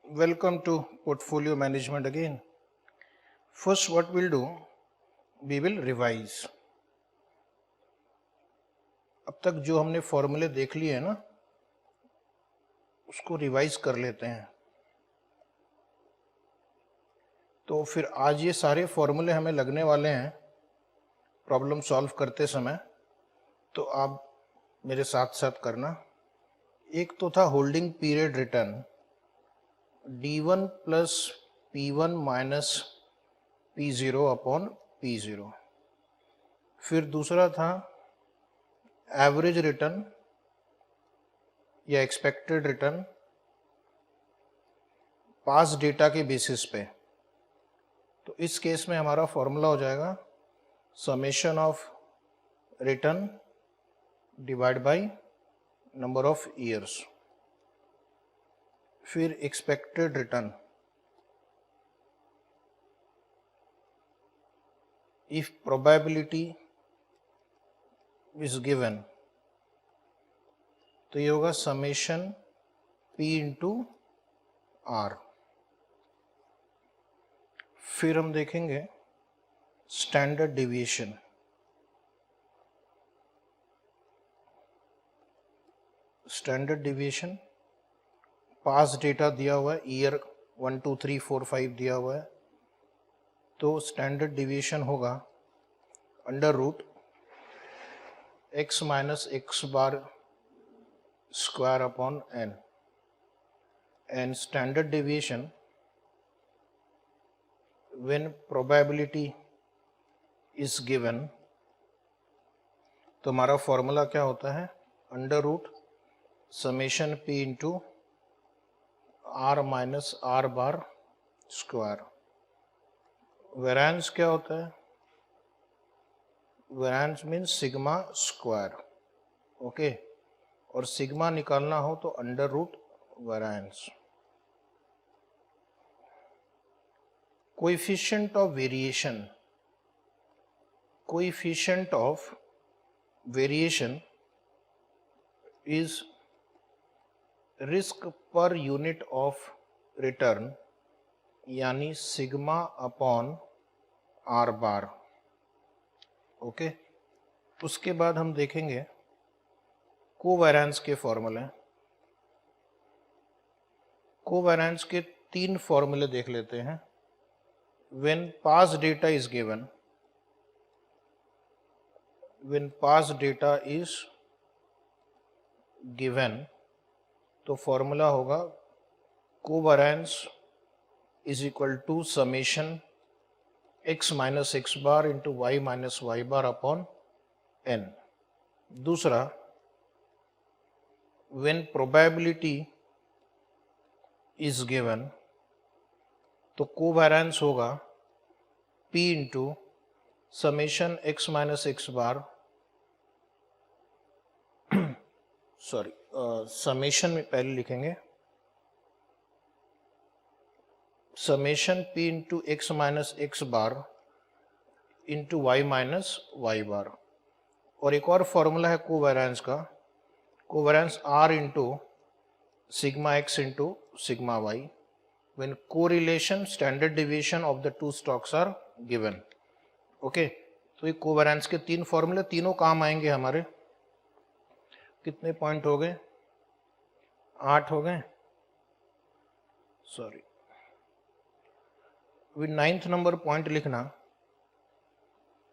Welcome to portfolio management again. First, what we'll do, we will revise. अब तक जो हमने फॉर्मूले देख लिए हैं ना, उसको रिवाइज कर लेते हैं. तो फिर आज ये सारे फॉर्मूले हमें लगने वाले हैं प्रॉब्लम सॉल्व करते समय, तो आप मेरे साथ साथ करना. एक तो था holding period return D1 plus P1 minus P0 upon P0. फिर दूसरा था एवरेज रिटर्न या एक्सपेक्टेड रिटर्न पास डेटा के बेसिस पे. तो इस केस में हमारा फॉर्मूला हो जाएगा summation of return divide by number of years. फिर expected return if probability is given, तो ये होगा समेशन P इंटू R. फिर हम देखेंगे स्टैंडर्ड डेविएशन. स्टैंडर्ड डेविएशन पास डेटा दिया हुआ है, ईयर 1 2 3 4 5 दिया हुआ है, तो स्टैंडर्ड डेविएशन होगा under root x minus x bar square upon n. And standard deviation when probability is given, तो हमारा फॉर्मूला क्या होता है under root summation P into R minus R bar square. Variance क्या होता है, variance means sigma square. Okay, और sigma निकालना हो तो under root variance. Coefficient of variation, coefficient of variation is risk per unit of return यानी sigma upon R बार. Okay, उसके बाद हम देखेंगे कोवेरिएंस के फॉर्मूले. कोवेरिएंस के 3 फॉर्मूले देख लेते हैं. When past data is given, when past data is given, तो फॉर्मूला होगा covariance is equal to summation x minus x bar into Y minus Y bar upon n. दूसरा, व्हेन प्रोबेबिलिटी इज गिवन, तो covariance होगा p into summation x minus x bar, sorry summation में पहले लिखेंगे summation P into x minus x bar into Y minus Y bar. और एक और formula है कोवेरिएंस का, covariance R into sigma x into sigma y when correlation standard deviation of the two stocks are given. Okay, तो ये covariance के 3 फॉर्मूले, तीनों काम आएंगे हमारे. कितने पॉइंट हो गए, 8 हो गए. सॉरी, अभी 9th नंबर पॉइंट लिखना.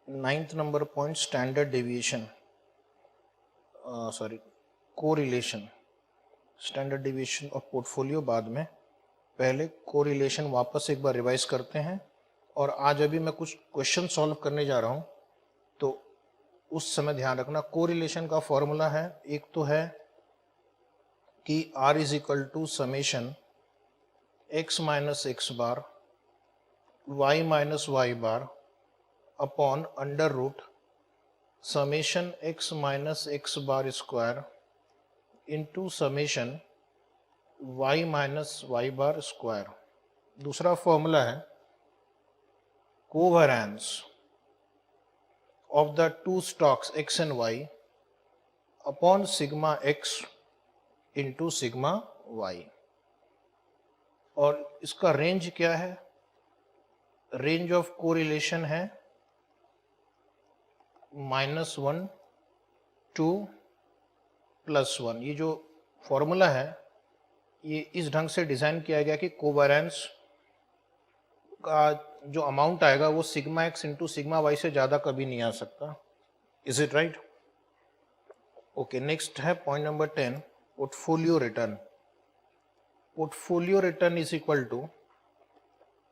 9th number point standard deviation, sorry correlation. Standard deviation of portfolio बाद में, पहले कोरिलेशन वापस एक बार रिवाइज करते हैं. और आज अभी मैं कुछ क्वेश्चन सॉल्व करने जा रहा हूं, तो उस समय ध्यान रखना. कोरिलेशन का फॉर्मूला है, एक तो है कि R is equal to summation x minus x bar y minus Y bar upon under root summation x minus x bar square into summation y minus Y bar square. दूसरा formula है covariance of the two stocks x and y upon sigma x into sigma y। और इसका range क्या है? Range of correlation है -1 to +1। ये जो formula है ये इस ढंग से डिजाइन किया गया कि कोवेरिएंस का जो अमाउंट आएगा वो sigma x into sigma y से ज्यादा कभी नहीं आ सकता। Is it right? Okay, next है point number 10, portfolio return. Portfolio return is equal to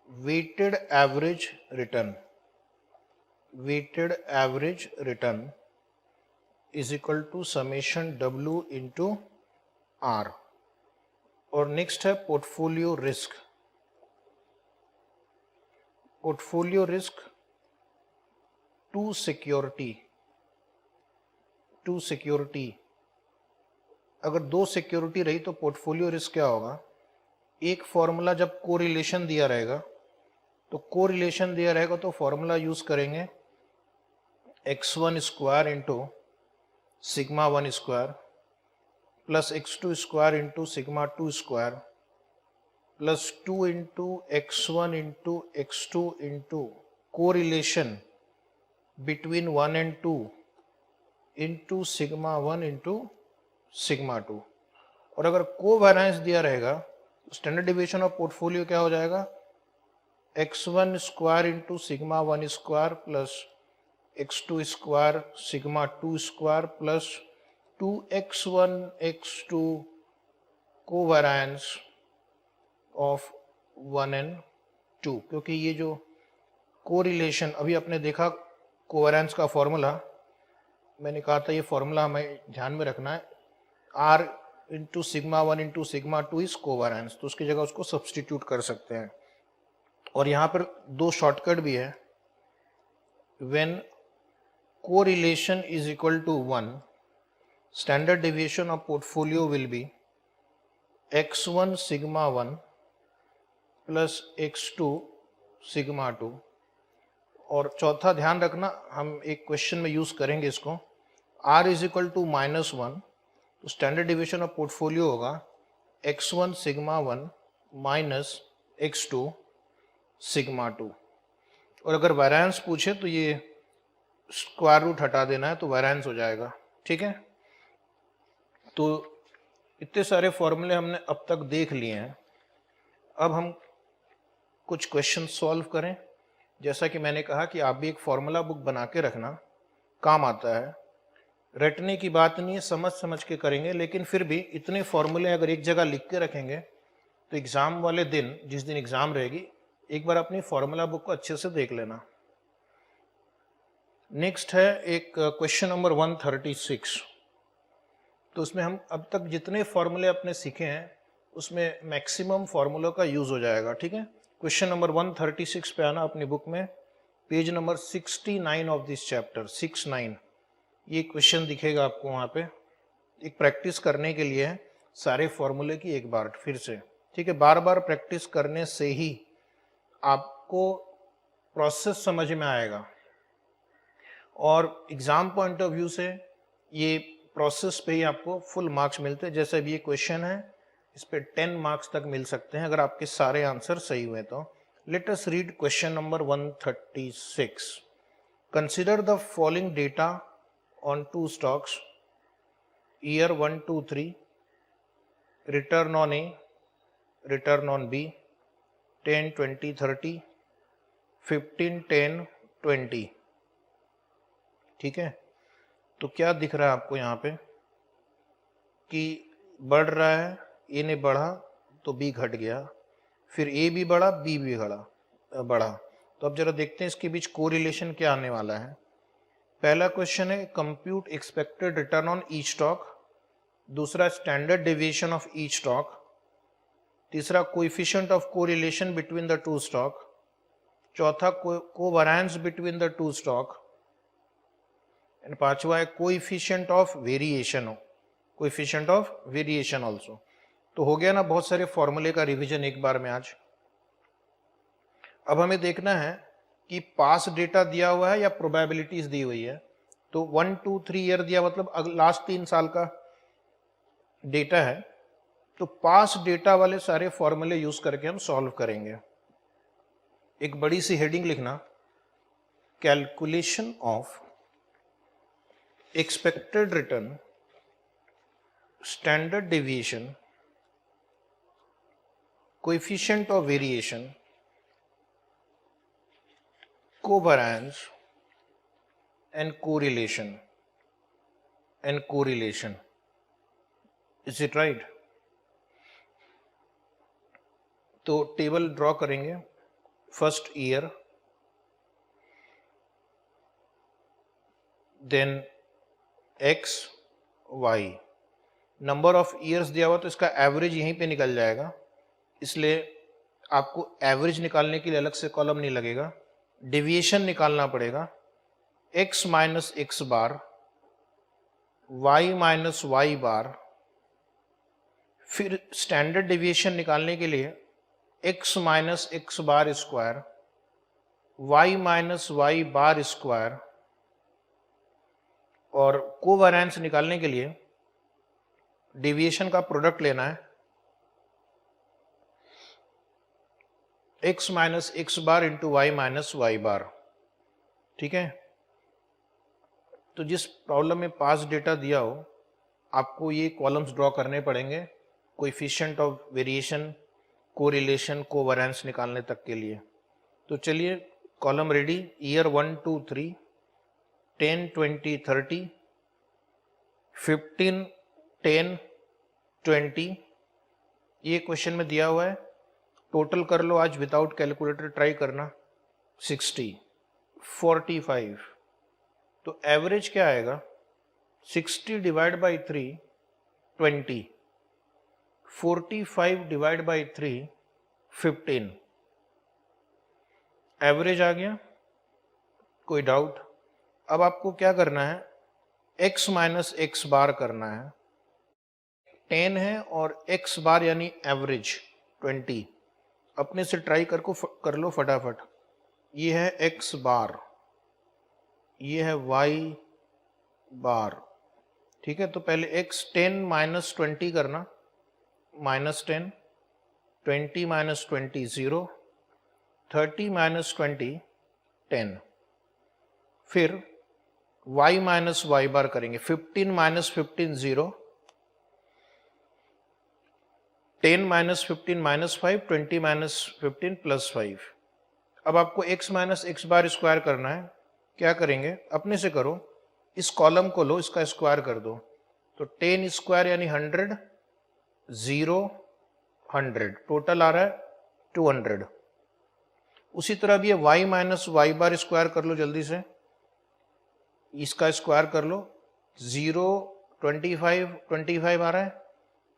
weighted average return. Weighted average return is equal to summation W into R। और next है portfolio risk. Portfolio risk two security. Two security, अगर दो security रही तो portfolio risk क्या होगा? एक formula जब कोरिलेशन दिया रहेगा तो कोरिलेशन दिया रहेगा तो फॉर्मूला यूज करेंगे x1 square into sigma 1 square plus x2 square into sigma 2 square plus 2 into x1 into x2 into correlation between 1 and 2 into sigma 1 into sigma 2। और अगर कोवेरिएंस दिया रहेगा तो स्टैंडर्ड डिविएशन ऑफ पोर्टफोलियो क्या हो जाएगा? x1 square into sigma 1 square plus x2 square sigma 2 square plus 2x1 x2 covariance of 1 and 2। क्योंकि ये जो कोरिलेशन अभी आपने देखा कोवेरिएंस का फॉर्मूला, मैंने कहा था ये फॉर्मूला हमें ध्यान में रखना है, R into sigma 1 into sigma 2 is covariance, तो उसकी जगह उसको सब्सटीट्यूट कर सकते हैं। और यहाँ पर दो शॉर्टकट भी है। When correlation is equal to 1, standard deviation of portfolio will be x1 sigma 1 plus x2 sigma 2। और चौथा ध्यान रखना, हम एक क्वेश्चन में यूज करेंगे इसको, r इज इक्वल टू -1 तो स्टैंडर्ड डिविएशन ऑफ पोर्टफोलियो होगा x1 sigma 1 minus x2 sigma 2। और अगर वेरिएंस पूछे तो ये स्क्वायर रूट हटा देना है तो वेरिएंस हो जाएगा। ठीक है, तो इतने सारे फॉर्मूले हमने अब तक देख लिए हैं। अब हम कुछ क्वेश्चन सॉल्व करें। जैसा कि मैंने कहा कि आप भी एक फॉर्मूला बुक बना के रखना, काम आता है। रटने की बात नहीं है, समझ समझ के करेंगे, लेकिन फिर भी इतने फॉर्मूले अगर एक जगह लिख के रखेंगे तो एग्ज़ाम वाले दिन, जिस दिन एग्ज़ाम रहेगी, एक बार अपनी फॉर्मूला बुक को अच्छे से देख लेना। नेक्स्ट है एक क्वेश्चन नंबर 136। तो उसमें हम अब तक जितने फॉर्मूले अपने सीखे हैं उसमें मैक्सिमम फॉर्मूलों का यूज हो जाएगा। ठीक है, क्वेश्चन नंबर 136 पे आना अपनी बुक में, page number 69 of this chapter, 69। ये क्वेश्चन दिखेगा आपको वहाँ पे, एक प्रैक्टिस करने के लिए है सारे फॉर्मूले की एक बार फिर से। ठीक है, बार बार प्रैक्टिस करने से ही आपको प्रोसेस समझ में आएगा और एग्जाम पॉइंट ऑफ व्यू से ये प्रोसेस पे ही आपको फुल मार्क्स मिलते हैं। जैसे अभी ये क्वेश्चन है, इस पे 10 मार्क्स तक मिल सकते हैं अगर आपके सारे आंसर सही हुए तो। Let us read question number 136। Consider the following data on two stocks, year 1, 2, 3, return on A, return on B, 10, 20, 30, 15, 10, 20। ठीक है, तो क्या दिख रहा है आपको यहाँ पे कि बढ़ रहा है, ए ने बढ़ा तो बी घट गया, फिर ए भी बढ़ा बी भी बढ़ा। तो अब जरा देखते हैं इसके बीच कोरिलेशन क्या आने वाला है। पहला क्वेश्चन है compute expected return on each stock, दूसरा standard deviation of each stock, तीसरा coefficient of correlation between the two stock, चौथा covariance between the two stock, and पांचवा है coefficient of variation coefficient of variation also. तो हो गया ना बहुत सारे फॉर्मूले का रिवीजन एक बार में आज। अब हमें देखना है कि पास डेटा दिया हुआ है या प्रोबेबिलिटीज दी हुई है। तो 1 2 3 ईयर दिया मतलब लास्ट 3 साल का डेटा है। तो पास डेटा वाले सारे फॉर्मूले यूज करके हम सॉल्व करेंगे। एक बड़ी सी हेडिंग लिखना, calculation of expected return, standard deviation, coefficient of variation, covariance and correlation is it right? तो टेबल ड्रॉ करेंगे। First year, then X Y, number of years दिया हुआ तो इसका एवरेज यहीं पे निकल जाएगा, इसलिए आपको एवरेज निकालने के लिए अलग से कॉलम नहीं लगेगा। डेविएशन निकालना पड़ेगा, x minus x bar, y minus Y बार। फिर स्टैंडर्ड डेविएशन निकालने के लिए x minus x bar square, y minus Y bar square. और कोवेरिएंस निकालने के लिए डेविएशन का प्रोडक्ट लेना है, x minus x bar into Y minus Y bar. ठीक है, तो जिस प्रॉब्लम में पास डेटा दिया हो आपको ये कॉलम्स ड्रॉ करने पड़ेंगे, coefficient of variation, correlation, covariance निकालने तक के लिए। तो चलिए कॉलम रेडी, ईयर 1 2 3, 10 20 30, 15 10 20। ये क्वेश्चन में दिया हुआ है। टोटल कर लो आज विदाउट कैलकुलेटर ट्राई करना, 60 45। तो एवरेज क्या आएगा, 60 divide by 3 20, 45 divide by 3 15। Average आ गया, कोई डाउट? अब आपको क्या करना है, x माइनस एक्स बार करना है। 10 है और x बार यानी एवरेज 20। अपने से ट्राई कर लो फटाफट। ये है x बार, ये है y बार। ठीक है, तो पहले x 10 माइनस 20 करना, -10, 20 माइनस 20 0, 30 माइनस 20 10। फिर y माइनस वाई बार करेंगे, 15 minus 15 0, 10 minus 15 minus 5, 20 minus 15 plus 5। अब आपको x minus x bar square करना है। क्या करेंगे, अपने से करो, इस कॉलम को लो, इसका स्क्वायर कर दो। तो 10 स्क्वायर यानी 100, 0 100, टोटल आ रहा है 200। उसी तरह भी ये y minus Y bar square कर लो जल्दी से, इसका स्क्वायर कर लो। 0 25 25 आ रहा है,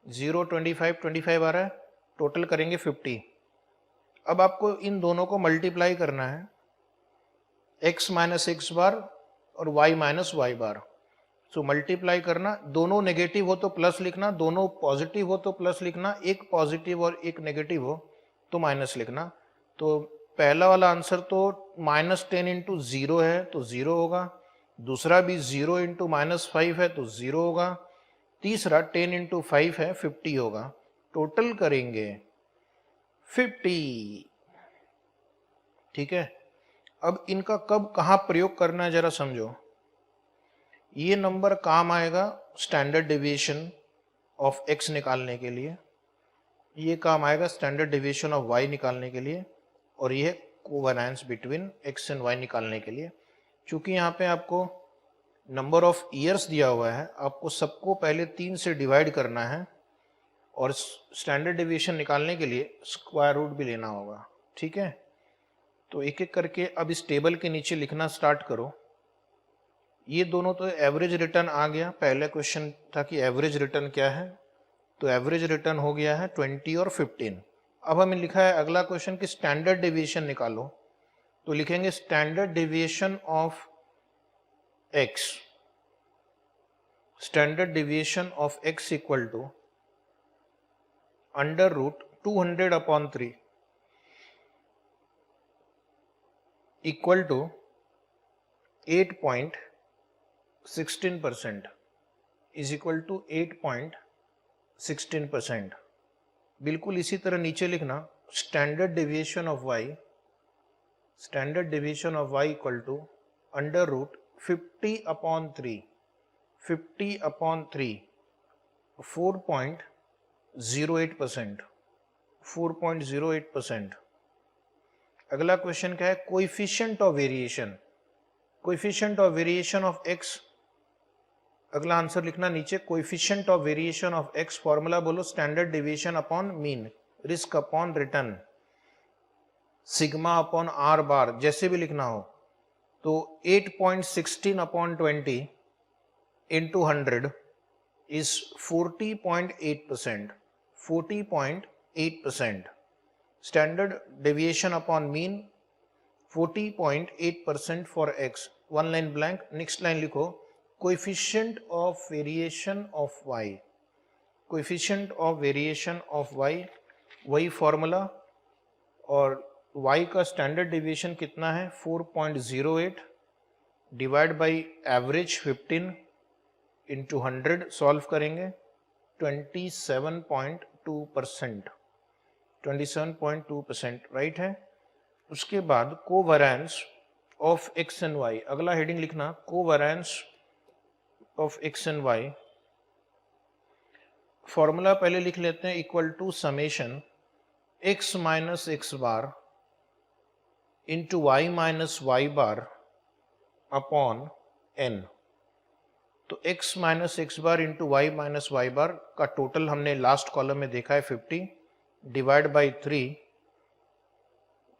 0 25 25 आ रहा है, टोटल करेंगे 50। अब आपको इन दोनों को मल्टीप्लाई करना है, x माइनस एक्स बार और y माइनस वाई बार। सो मल्टीप्लाई करना, दोनों नेगेटिव हो तो प्लस लिखना, दोनों पॉजिटिव हो तो प्लस लिखना, एक पॉजिटिव और एक नेगेटिव हो तो माइनस लिखना। तो पहला वाला आंसर तो -10 इंटू 0 है तो 0 होगा, दूसरा भी 0 इंटू -5 है तो 0 होगा, तीसरा 10 इंटू 5 है 50 होगा। टोटल करेंगे 50। ठीक है, अब इनका कब कहाँ प्रयोग करना है जरा समझो। ये नंबर काम आएगा स्टैंडर्ड डेविएशन ऑफ x निकालने के लिए, ये काम आएगा स्टैंडर्ड डेविएशन ऑफ y निकालने के लिए, और ये covariance between x and y निकालने के लिए। चूंकि यहाँ पे आपको नंबर ऑफ ईयर्स दिया हुआ है, आपको सबको पहले 3 से डिवाइड करना है और स्टैंडर्ड डेविएशन निकालने के लिए स्क्वायर रूट भी लेना होगा। ठीक है, तो एक एक करके अब इस टेबल के नीचे लिखना स्टार्ट करो। ये दोनों तो एवरेज रिटर्न आ गया, पहले क्वेश्चन था कि एवरेज रिटर्न क्या है, तो एवरेज रिटर्न हो गया है 20 और 15। अब हमें लिखा है अगला क्वेश्चन कि स्टैंडर्ड डेविएशन निकालो, तो लिखेंगे standard deviation of x, standard deviation of x equal to under root 200/3 equal to 8.16% is equal to 8.16%। बिल्कुल इसी तरह नीचे लिखना standard deviation of y equal to under root 50/3 4.08%। अगला क्वेश्चन क्या है, coefficient of variation of x। अगला answer लिखना नीचे, coefficient of variation of x formula बोलो standard deviation upon mean, risk upon return, sigma upon R बार, जैसे भी लिखना हो। तो 8.16/20 into 100 is 40.8%। 40.8%। Standard deviation upon mean 40.8% for x। One line blank. Next line लिखो, coefficient of variation of y। Coefficient of variation of y वही formula, और y का standard deviation कितना है 4.08 divide by average 15 into 100 solve करेंगे 27.2%। 27.2% right है। उसके बाद covariance of x and y। अगला हेडिंग लिखना covariance of x and y। Formula पहले लिख लेते हैं, equal to summation x minus x bar into Y minus Y bar upon n। तो x minus x bar into Y minus Y bar का total हमने last column में देखा है 50 डिवाइड बाई 3,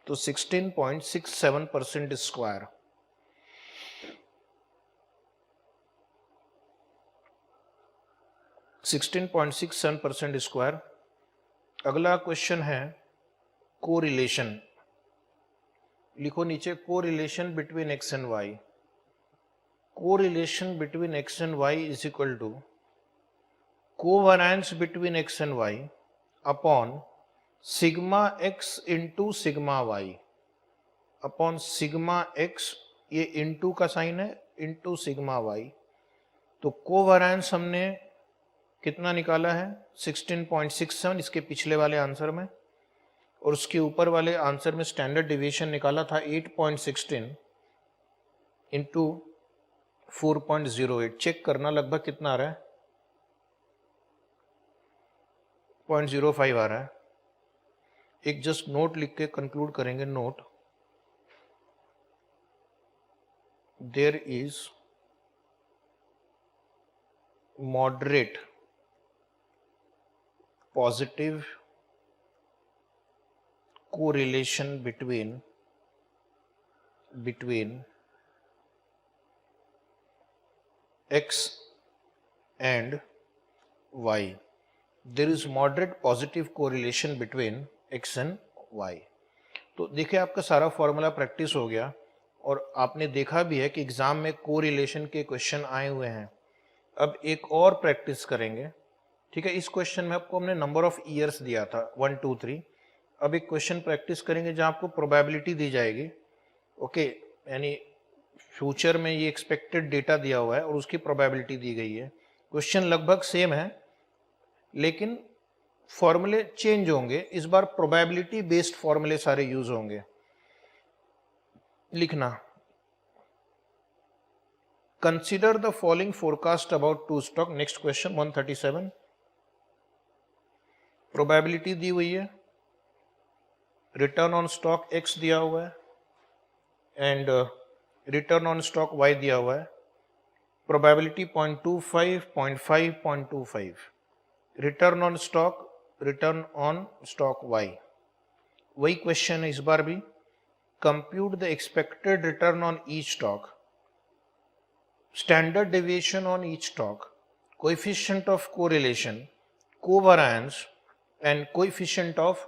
तो 16.67% स्क्वायर। स्क्वायर। अगला क्वेश्चन है correlation. लिखो नीचे, correlation between x and y। Correlation between x and y is equal to covariance between x and y upon sigma x into sigma y upon sigma x, ये into का sign है, into sigma y। तो covariance हमने कितना निकाला है 16.67 इसके पिछले वाले आंसर में, और उसके ऊपर वाले आंसर में स्टैंडर्ड डिविएशन निकाला था 8.16 इंटू 4.08। चेक करना लगभग कितना आ रहा है, 0.05 आ रहा है। एक जस्ट नोट लिख के कंक्लूड करेंगे। Note, there is moderate positive correlation between x and y। There is moderate positive correlation between x and y। तो देखिए आपका सारा फॉर्मूला प्रैक्टिस हो गया, और आपने देखा भी है कि एग्जाम में कोरिलेशन के क्वेश्चन आए हुए हैं। अब एक और प्रैक्टिस करेंगे, ठीक है। इस क्वेश्चन में आपको हमने नंबर ऑफ ईयर्स दिया था 1 2 3। अब एक क्वेश्चन प्रैक्टिस करेंगे जहां आपको प्रोबेबिलिटी दी जाएगी, ओके, यानी फ्यूचर में ये एक्सपेक्टेड डेटा दिया हुआ है और उसकी प्रोबेबिलिटी दी गई है। क्वेश्चन लगभग सेम है, लेकिन फॉर्मूले चेंज होंगे। इस बार प्रोबेबिलिटी बेस्ड फॉर्मूले सारे यूज होंगे। लिखना, consider the following forecast about two stock. Next question 137। Probability दी हुई है, रिटर्न ऑन स्टॉक x दिया हुआ है and return on stock y दिया हुआ है। Probability 0.25, 0.5, 0.25। Return on stock y। वही क्वेश्चन है इस बार भी। Compute the expected return on each stock, standard deviation on each stock, coefficient of correlation, covariance and coefficient of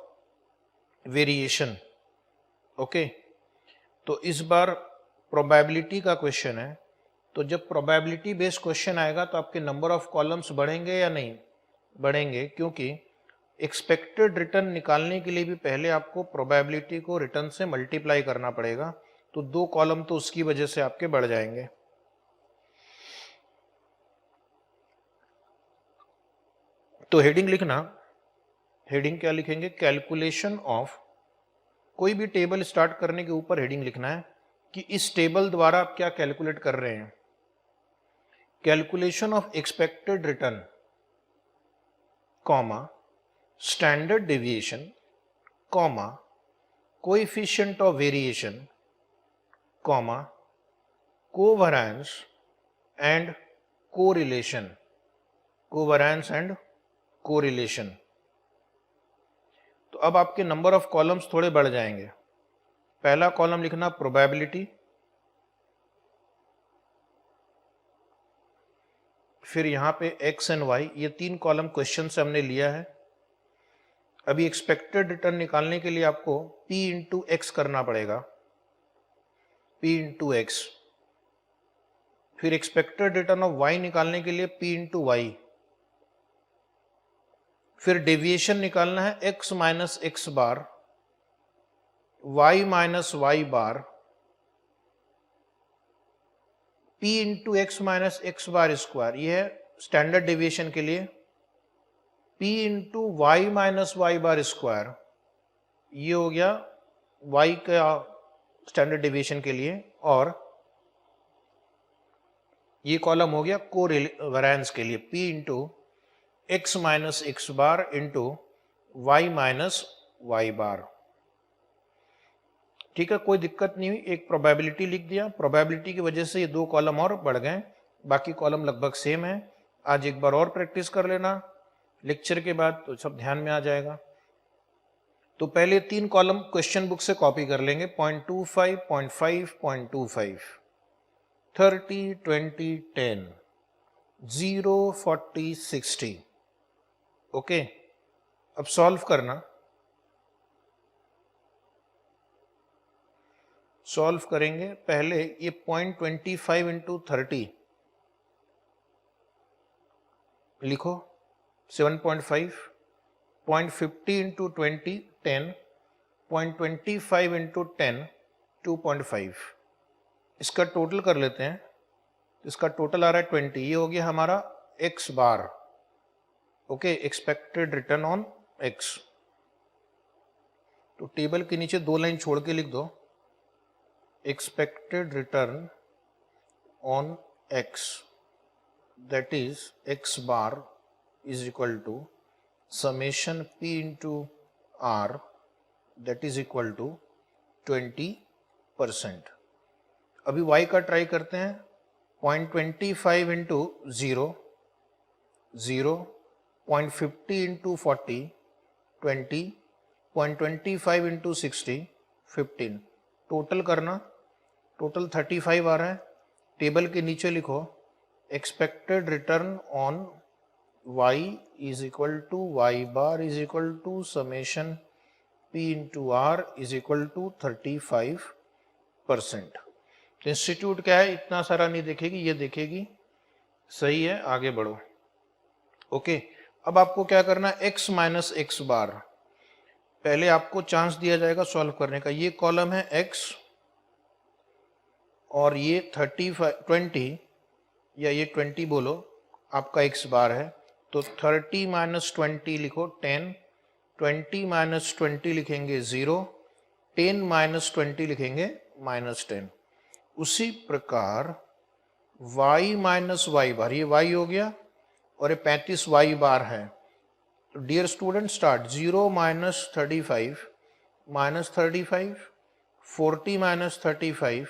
variation. Okay, तो इस बार प्रोबेबिलिटी का क्वेश्चन है। तो जब प्रोबेबिलिटी बेस्ड क्वेश्चन आएगा तो आपके नंबर ऑफ कॉलम्स बढ़ेंगे या नहीं बढ़ेंगे, क्योंकि एक्सपेक्टेड रिटर्न निकालने के लिए भी पहले आपको प्रोबेबिलिटी को रिटर्न से मल्टीप्लाई करना पड़ेगा, तो 2 कॉलम तो उसकी वजह से आपके बढ़ जाएंगे। तो हेडिंग लिखना, हेडिंग क्या लिखेंगे, कैलकुलेशन ऑफ, कोई भी टेबल स्टार्ट करने के ऊपर हेडिंग लिखना है कि इस टेबल द्वारा आप क्या कैलकुलेट कर रहे हैं। Calculation of expected return, comma, standard deviation, comma, coefficient of variation, comma, covariance and correlation, covariance and correlation. तो अब आपके नंबर ऑफ कॉलम्स थोड़े बढ़ जाएंगे। पहला कॉलम लिखना प्रोबेबिलिटी, फिर यहां पे x एंड y, ये 3 कॉलम क्वेश्चन से हमने लिया है। अभी एक्सपेक्टेड रिटर्न निकालने के लिए आपको p इंटू एक्स करना पड़ेगा, p इंटू एक्स। फिर एक्सपेक्टेड रिटर्न ऑफ y निकालने के लिए p इंटू वाई। फिर डेविएशन निकालना है x minus x bar, y minus Y bar, p into x minus x bar square, ये है स्टैंडर्ड डेविएशन के लिए। p into Y minus Y bar square, ये हो गया y का स्टैंडर्ड डेविएशन के लिए। और ये कॉलम हो गया कोवेरिएंस के लिए, p into x minus x bar into Y minus Y bar. ठीक है, कोई दिक्कत नहीं हुई, एक प्रोबेबिलिटी लिख दिया, प्रोबेबिलिटी की वजह से ये 2 कॉलम और बढ़ गए, बाकी कॉलम लगभग सेम है। आज एक बार और प्रैक्टिस कर लेना लेक्चर के बाद, तो सब ध्यान में आ जाएगा। तो पहले 3 कॉलम क्वेश्चन बुक से कॉपी कर लेंगे, 0.25, 0.5, 0.25, 30, 20, 10, 0, 40, 60। ओके, अब सॉल्व करना। सॉल्व करेंगे, पहले ये 0.25 इंटू 30 लिखो, 7.5, 0.50 इंटू 20, 10, 0.25 इंटू 10, 2.5। इसका टोटल कर लेते हैं, इसका टोटल आ रहा है 20, ये हो गया हमारा x bar. Okay, expected return on x। तो टेबल के नीचे 2 लाइन छोड़ के लिख दो, expected return on x, that is x bar is equal to summation p into r, that is equal to 20%। अभी y का ट्राई करते हैं, 0.25 इंटू 0, 0, 0.50 इंटू 40, 20, 0.25 इंटू 60, 15। टोटल करना, टोटल 35 आ रहा है। टेबल के नीचे लिखो, expected return on y is equal to Y bar is equal to summation p into R is equal to 35%। Institute क्या है, इतना सारा नहीं देखेगी, ये देखेगी। सही है, आगे बढ़ो। ओके, अब आपको क्या करना है, x माइनस एक्स बार। पहले आपको चांस दिया जाएगा सॉल्व करने का। ये कॉलम है x और ये 20 या ये 20 बोलो, आपका x बार है। तो 30 माइनस 20 लिखो 10, 20 माइनस 20 लिखेंगे 0, 10 माइनस 20 लिखेंगे -10। उसी प्रकार y माइनस वाई बार, ये y हो गया और ये 35 वाई बार है। तो dear student start, 0 minus 35 minus 35, 40 minus 35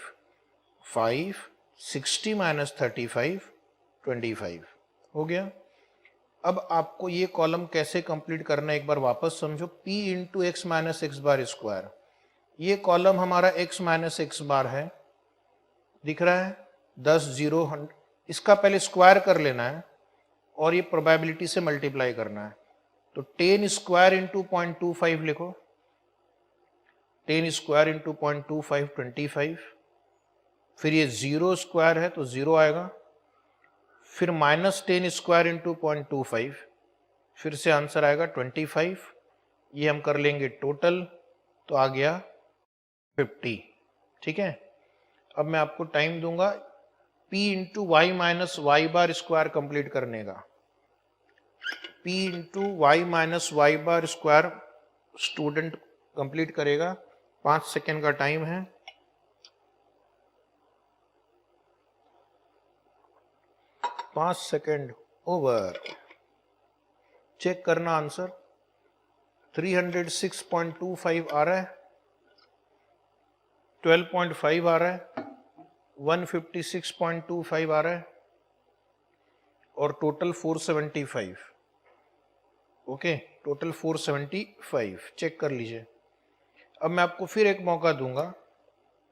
5, 60 minus 35 25 हो गया। अब आपको ये कॉलम कैसे कंप्लीट करना है एक बार वापस समझो, p into x minus x bar square. ये कॉलम हमारा x माइनस एक्स बार है, दिख रहा है 10, 0, 100। इसका पहले स्क्वायर कर लेना है और ये प्रोबेबिलिटी से मल्टीप्लाई करना है। तो 10 स्क्वायर इंटू 0.25 लिखो, 10 स्क्वायर इंटू 0.25 25, फिर ये 0 स्क्वायर है तो 0 आएगा, फिर -10 स्क्वायर इंटू 0.25, फिर से आंसर आएगा 25। ये हम कर लेंगे टोटल, तो आ गया 50। ठीक है, अब मैं आपको टाइम दूंगा p into Y minus Y bar square complete करने का। p into Y minus Y bar square student complete करेगा, 5 सेकेंड का टाइम है। पांच सेकेंड ओवर। चेक करना आंसर, 306.25 आ रहा है, 12.5 आ रहा है, 156.25 आ रहा है और टोटल 475। Okay, total 475। चेक कर लीजिए। अब मैं आपको फिर एक मौका दूंगा,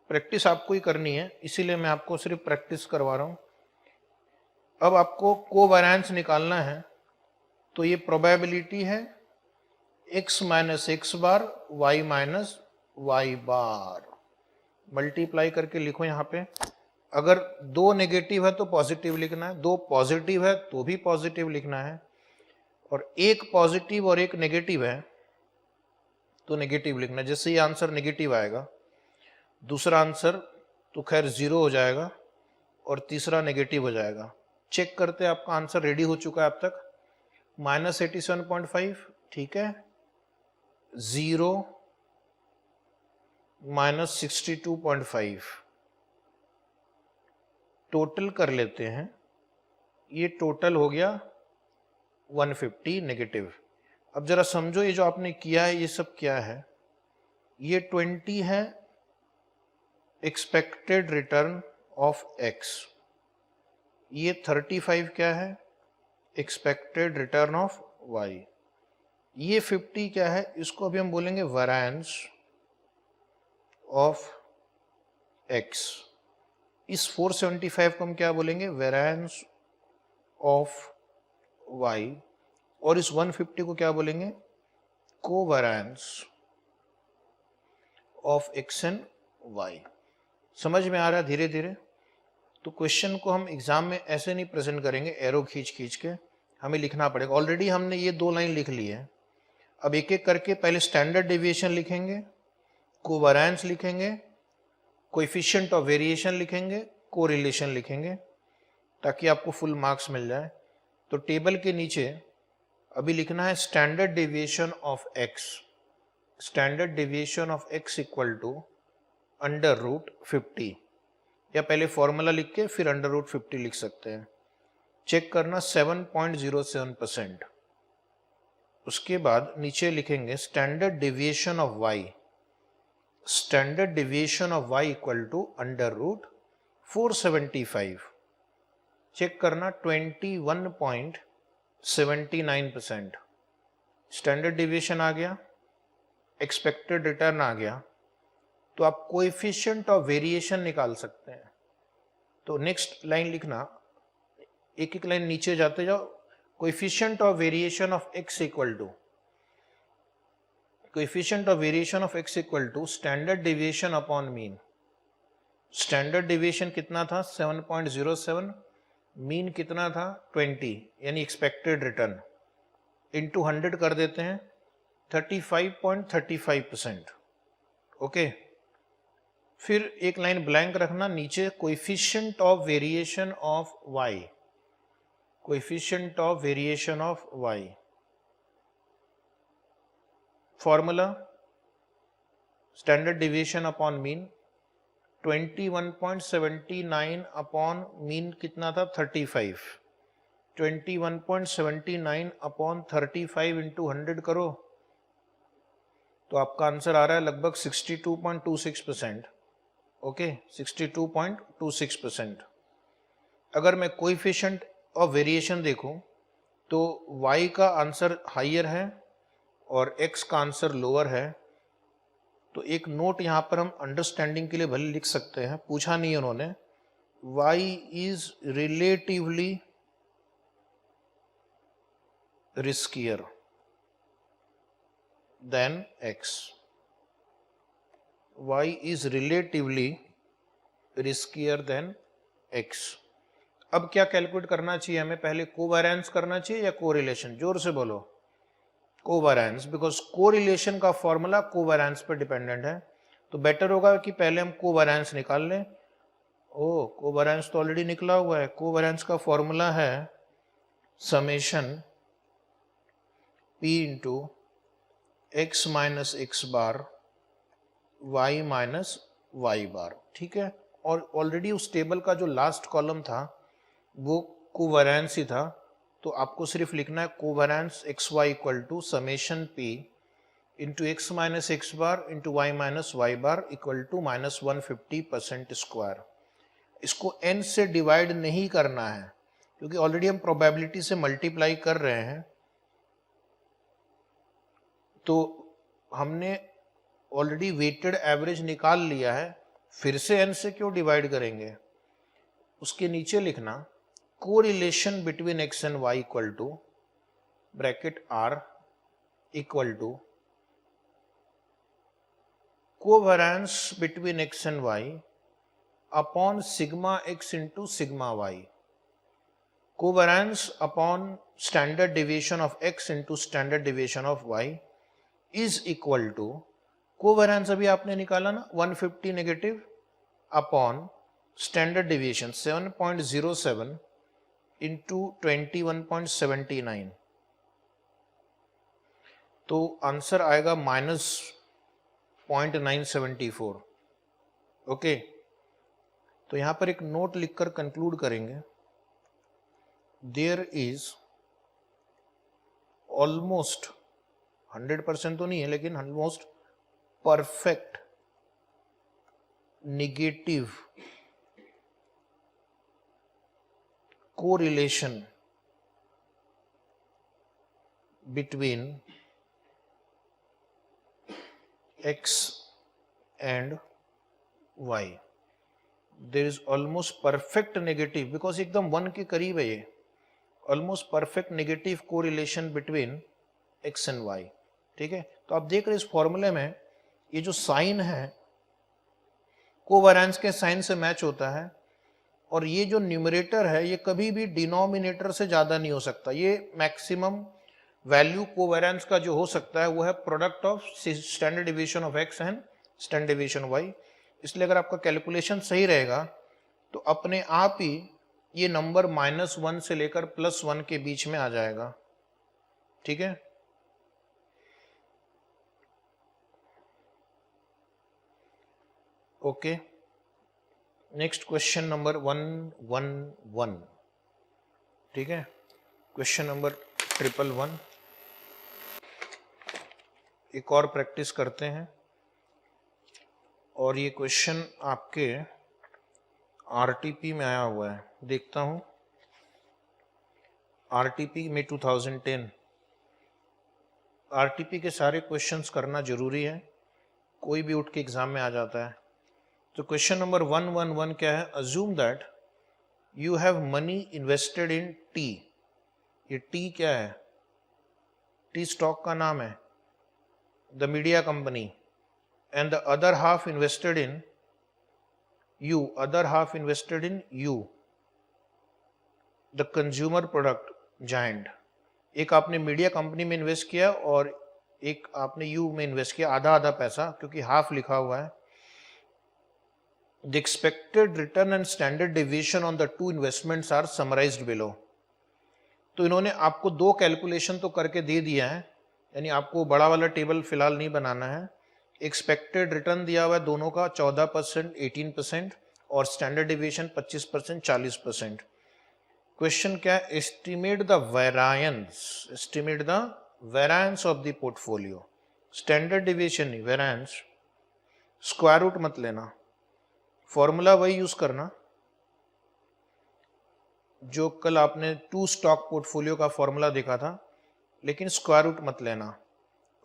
प्रैक्टिस आपको ही करनी है, इसीलिए मैं आपको सिर्फ प्रैक्टिस करवा रहा हूं। अब आपको कोवेरिएंस निकालना है, तो ये प्रोबेबिलिटी है x minus x bar y minus Y बार। मल्टीप्लाई करके लिखो यहाँ पे। अगर 2 नेगेटिव है तो पॉजिटिव लिखना है, 2 पॉजिटिव है तो भी पॉजिटिव लिखना है, और एक पॉजिटिव और एक नेगेटिव है तो नेगेटिव लिखना है। जैसे ये आंसर नेगेटिव आएगा, दूसरा आंसर तो खैर 0 हो जाएगा और तीसरा नेगेटिव हो जाएगा। चेक करते हैं, आपका आंसर रेडी हो चुका है अब तक। -87.5, ठीक है, 0 -62.5। टोटल कर लेते हैं, ये टोटल हो गया 150 नेगेटिव। अब जरा समझो, ये जो आपने किया है ये सब क्या है। ये 20 है एक्सपेक्टेड रिटर्न ऑफ x, ये 35 क्या है, एक्सपेक्टेड रिटर्न ऑफ y, ये 50 क्या है, इसको अभी हम बोलेंगे वेरिएंस ऑफ x। इस 475 को हम क्या बोलेंगे, वेरिएंस ऑफ y, और इस 150 को क्या बोलेंगे, covariance of x and y। समझ में आ रहा है धीरे धीरे। तो क्वेश्चन को हम एग्जाम में ऐसे नहीं प्रेजेंट करेंगे एरो खींच खींच के, हमें लिखना पड़ेगा। ऑलरेडी हमने ये 2 लाइन लिख ली है। अब एक एक करके पहले स्टैंडर्ड डेविएशन लिखेंगे, कोवेरिएंस लिखेंगे, कोएफिशिएंट ऑफ वेरिएशन लिखेंगे, कोरिलेशन लिखेंगे, ताकि आपको फुल मार्क्स मिल जाए। तो टेबल के नीचे अभी लिखना है standard deviation of x, standard deviation of x equal to √50, या पहले फॉर्मूला लिख के फिर √50 लिख सकते हैं। चेक करना 7.07%। उसके बाद नीचे लिखेंगे standard deviation of y, standard deviation of y equal to √475। Check करना 21.79%। स्टैंडर्ड डेविएशन आ गया, एक्सपेक्टेड रिटर्न आ गया, तो आप कोएफिशिएंट ऑफ वेरिएशन निकाल सकते हैं। तो नेक्स्ट लाइन लिखना, एक एक लाइन नीचे जाते जाओ। Coefficient of variation of x equal to, coefficient of variation of x equal to standard deviation upon mean. Standard deviation कितना था, 7.07, मीन कितना था 20, यानी एक्सपेक्टेड रिटर्न, इंटू 100 कर देते हैं, 35.35%। ओके, फिर एक लाइन ब्लैंक रखना, नीचे coefficient of variation of y, coefficient of variation of y। Formula standard deviation upon mean, 21.79 upon mean कितना था 35, 21.79 अपॉन 35 इंटू 100 करो, तो आपका आंसर आ रहा है लगभग 62.26%। ओके, 62.26%। अगर मैं कोएफिशिएंट ऑफ वेरिएशन देखूं तो y का आंसर हाइयर है और x का आंसर लोअर है। तो एक नोट यहाँ पर हम अंडरस्टैंडिंग के लिए भले लिख सकते हैं, पूछा नहीं है उन्होंने, y is relatively riskier than x, y is relatively riskier than x। अब क्या कैलकुलेट करना चाहिए हमें, पहले कोवेरिएंस करना चाहिए या कोरिलेशन? जोर से बोलो। कोवेरिएंस, बिकॉज कोरिलेशन का फॉर्मूला कोवेरिएंस पर डिपेंडेंट है, तो बेटर होगा कि पहले हम कोवेरिएंस निकाल लें। ओ, कोवेरिएंस तो ऑलरेडी निकला हुआ है। कोवेरिएंस का फॉर्मूला है summation p into x minus x bar y minus Y bar, ठीक है। और ऑलरेडी उस टेबल का जो लास्ट कॉलम था वो कोवेरिएंस ही था, तो आपको सिर्फ लिखना है covariance X Y equal to summation p into x minus x bar into Y minus Y bar equal to minus 150% square. इसको n से डिवाइड नहीं करना है क्योंकि ऑलरेडी हम प्रोबेबिलिटी से मल्टीप्लाई कर रहे हैं, तो हमने ऑलरेडी वेटेड एवरेज निकाल लिया है, फिर से n से क्यों डिवाइड करेंगे। उसके नीचे लिखना correlation between x and y equal to bracket r equal to covariance between x and y upon sigma x into sigma y। Covariance upon standard deviation of x into standard deviation of y is equal to, covariance अभी आपने निकाला ना 150 negative upon standard deviation 7.07 into 21.79, तो answer आएगा minus 0.974। Okay, तो यहां पर एक नोट लिखकर कंक्लूड करेंगे, देयर इज ऑलमोस्ट 100% तो नहीं है लेकिन almost perfect negative correlation between x and y। There is almost perfect negative, because एकदम 1 के करीब है ये, almost perfect negative correlation between x and y, ठीक है। तो आप देख रहे हैं इस फॉर्मूले में ये जो साइन है कोवेरिएंस के साइन से मैच होता है, और ये जो न्यूमरेटर है ये कभी भी डिनोमिनेटर से ज्यादा नहीं हो सकता। ये मैक्सिमम वैल्यू कोवेरिएंस का जो हो सकता है वो है product of standard deviation of x and standard deviation y। इसलिए अगर आपका कैलकुलेशन सही रहेगा तो अपने आप ही ये नंबर -1 से लेकर +1 के बीच में आ जाएगा, ठीक है। ओके, नेक्स्ट क्वेश्चन नंबर 111, ठीक है। क्वेश्चन नंबर 111 एक और प्रैक्टिस करते हैं, और ये क्वेश्चन आपके आरटीपी में आया हुआ है, देखता हूं। आरटीपी में 2010, आरटीपी के सारे क्वेश्चंस करना जरूरी है, कोई भी उठ के एग्जाम में आ जाता है। तो क्वेश्चन नंबर 111 क्या है, assume that you have money invested in T. ये टी क्या है, टी स्टॉक का नाम है, the media company, and the other half invested in you, other half invested in you the consumer product giant. एक आपने मीडिया कंपनी में invest किया और एक आपने यू में इन्वेस्ट किया, आधा आधा पैसा क्योंकि हाफ लिखा हुआ है। The expected return and standard deviation on the two investments are summarized below। तो इन्होंने आपको दो कैलकुलेशन तो करके दे दिया है, यानी आपको बड़ा वाला टेबल फिलहाल नहीं बनाना है। एक्सपेक्टेड रिटर्न दिया हुआ है दोनों का 14%, 18% और स्टैंडर्ड डिविएशन 25%, 40%। क्वेश्चन क्या है, estimate the variance, estimate the variance of the portfolio. Standard deviation नहीं, वेरिएंस, स्क्वायर रूट मत लेना, फॉर्मूला वही यूज करना जो कल आपने टू स्टॉक पोर्टफोलियो का फॉर्मूला देखा था, लेकिन स्क्वायर रूट मत लेना।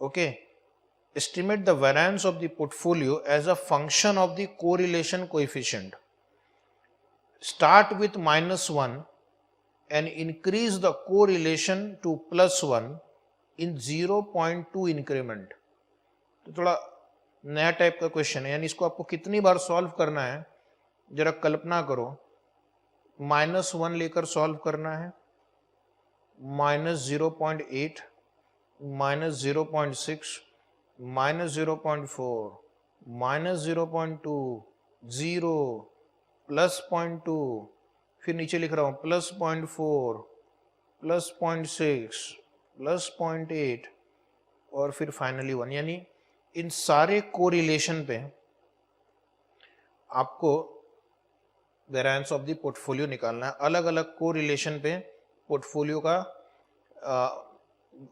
Okay, estimate the variance of the portfolio as a function of the correlation coefficient. Start with -1 and increase the correlation to +1 in 0.2 increment. तो थोड़ा नया टाइप का क्वेश्चन है, यानी इसको आपको कितनी बार सॉल्व करना है जरा कल्पना करो, -1 लेकर सॉल्व करना है, -0.8, -0.6, -0.4, -0.2, 0, +0.2, फिर नीचे लिख रहा हूं +0.4, +0.6, +0.8 और फिर फाइनली 1। यानी इन सारे कोरिलेशन पे आपको वेरिएंस ऑफ द पोर्टफोलियो निकालना है। अलग अलग कोरिलेशन पे पोर्टफोलियो का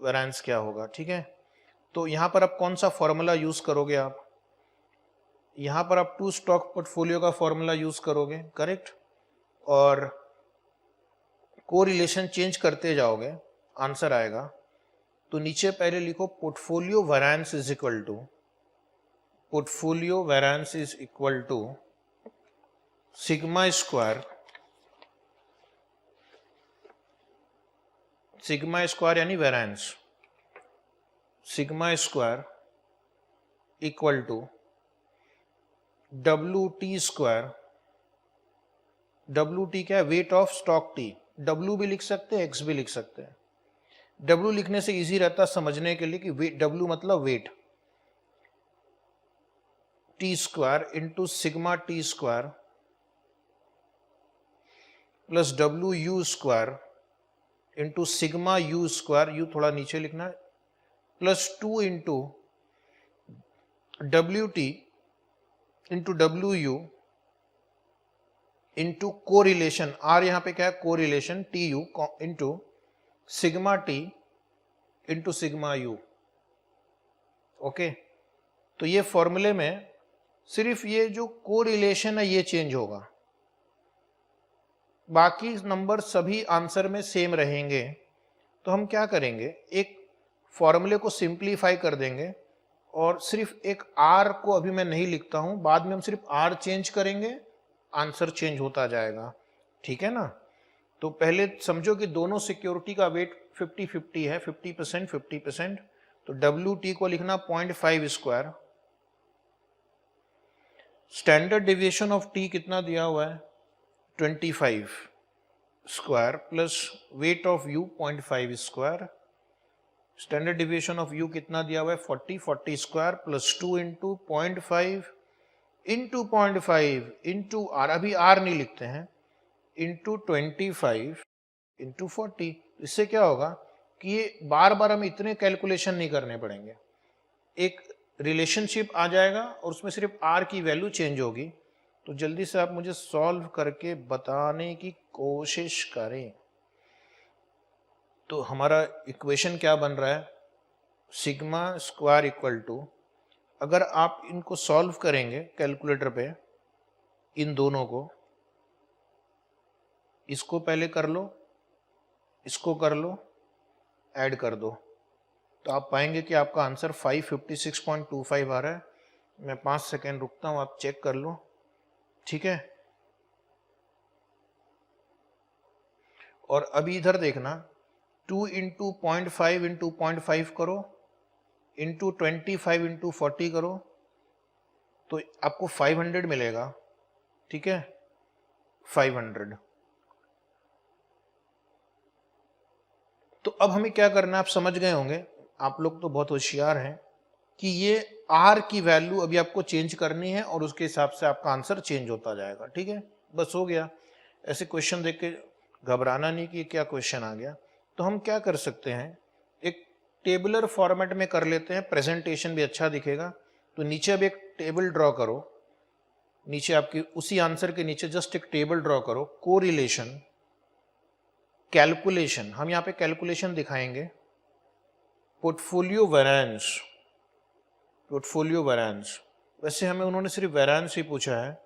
वेरिएंस क्या होगा, ठीक है। तो यहाँ पर आप कौन सा फॉर्मूला यूज करोगे? आप यहाँ पर आप 2 स्टॉक पोर्टफोलियो का फॉर्मूला यूज करोगे, करेक्ट, और कोरिलेशन चेंज करते जाओगे, आंसर आएगा। तो नीचे पहले लिखो portfolio variance is equal to, portfolio variance is equal to sigma square यानी variance, sigma square equal to WT square. WT क्या है? Weight of stock T. W भी लिख सकते हैं, X भी लिख सकते हैं। W लिखने से इजी रहता है समझने के लिए कि W मतलब weight, T square into sigma T square plus WU square into sigma U square, you थोड़ा नीचे लिखना है, plus 2 into WT into WU into correlation, R यहां पे क्या है? Correlation, TU into sigma T into sigma U। Okay, तो ये फॉर्मूले में सिर्फ ये जो कोरिलेशन है ये चेंज होगा, बाकी नंबर सभी आंसर में सेम रहेंगे। तो हम क्या करेंगे, एक फॉर्मूले को सिंप्लीफाई कर देंगे और सिर्फ एक R को अभी मैं नहीं लिखता हूं, बाद में हम सिर्फ R चेंज करेंगे, आंसर चेंज होता जाएगा, ठीक है ना। तो पहले समझो कि दोनों सिक्योरिटी का वेट 50-50 है, 50% 50%। तो WT को लिखना 0.5 square, standard deviation of T कितना दिया हुआ है? 25 square plus weight of U 0.5 square, standard deviation of U कितना दिया हुआ है? 40 square plus 2 into 0.5 into 0.5 into R, अभी R नहीं लिखते हैं, इंटू 25 इंटू 40। इससे क्या होगा कि ये बार बार हमें इतने कैलकुलेशन नहीं करने पड़ेंगे, एक रिलेशनशिप आ जाएगा और उसमें सिर्फ R की वैल्यू चेंज होगी। तो जल्दी से आप मुझे सॉल्व करके बताने की कोशिश करें। तो हमारा इक्वेशन क्या बन रहा है? सिग्मा स्क्वायर इक्वल टू, अगर आप इनको सॉल्व करेंगे कैलकुलेटर पे, इन दोनों को, इसको पहले कर लो, इसको कर लो, ऐड कर दो, तो आप पाएंगे कि आपका आंसर 556.25 आ रहा है। मैं 5 सेकेंड रुकता हूं, आप चेक कर लो, ठीक है। और अभी इधर देखना, 2 इंटू 0.5 इंटू 0.5 करो, इंटू 25 इंटू 40 करो, तो आपको 500 मिलेगा, ठीक है, 500। तो अब हमें क्या करना है, आप समझ गए होंगे, आप लोग तो बहुत होशियार हैं, कि ये R की वैल्यू अभी आपको चेंज करनी है और उसके हिसाब से आपका आंसर चेंज होता जाएगा, ठीक है। बस हो गया। ऐसे क्वेश्चन देख के घबराना नहीं कि क्या क्वेश्चन आ गया। तो हम क्या कर सकते हैं, एक टेबुलर फॉर्मेट में कर लेते हैं, प्रेजेंटेशन भी अच्छा दिखेगा। तो नीचे अब एक टेबल ड्रॉ करो, नीचे आपकी उसी आंसर के नीचे जस्ट एक टेबल ड्रॉ करो, कोरिलेशन, कैलकुलेशन, हम यहाँ पे कैलकुलेशन दिखाएंगे, पोर्टफोलियो वेरिएंस, पोर्टफोलियो वेरिएंस। वैसे हमें उन्होंने सिर्फ वेरिएंस ही पूछा है,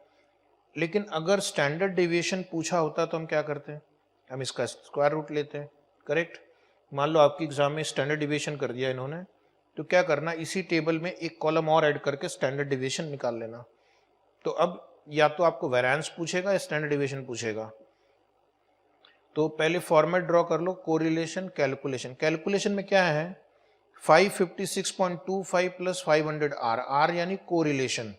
लेकिन अगर स्टैंडर्ड डेविएशन पूछा होता तो हम क्या करते हैं, हम इसका स्क्वायर रूट लेते हैं, करेक्ट। मान लो आपकी एग्जाम में स्टैंडर्ड डेविएशन कर दिया इन्होंने, तो क्या करना, इसी टेबल में एक कॉलम और ऐड करके स्टैंडर्ड डेविएशन निकाल लेना। तो अब या तो आपको वेरिएंस पूछेगा या स्टैंडर्ड डेविएशन पूछेगा। तो पहले फॉर्मेट ड्रॉ कर लो, कोरिलेशन, कैलकुलेशन। कैलकुलेशन में क्या है, 556.25 प्लस 500 R, R यानी कोरिलेशन,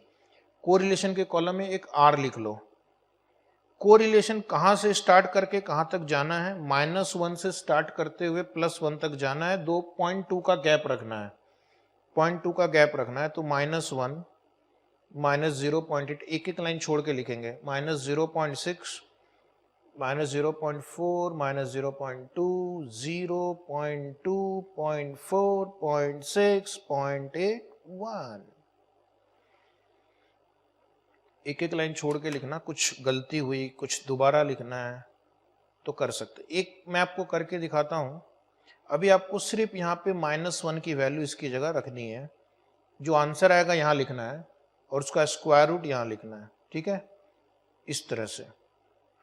कोरिलेशन के कॉलम में एक R लिख लो, कोरिलेशन कहाँ से स्टार्ट करके कहाँ तक जाना है, -1 से स्टार्ट करते हुए +1 तक जाना है, 2.2 का गैप रखना है, 0.2 का गैप रखना है। तो -1 -0.8, एक एक लाइन छोड़ के लिखेंगे, -0.6 -0.4 -0.2 0.2 0.4 0.6 0.8 1, एक एक लाइन छोड़ के लिखना, कुछ गलती हुई कुछ दोबारा लिखना है तो कर सकते। एक मैं आपको करके दिखाता हूं। अभी आपको सिर्फ यहाँ पे -1 की वैल्यू इसकी जगह रखनी है, जो आंसर आएगा यहाँ लिखना है और उसका स्क्वायर रूट यहाँ लिखना है, ठीक है। इस तरह से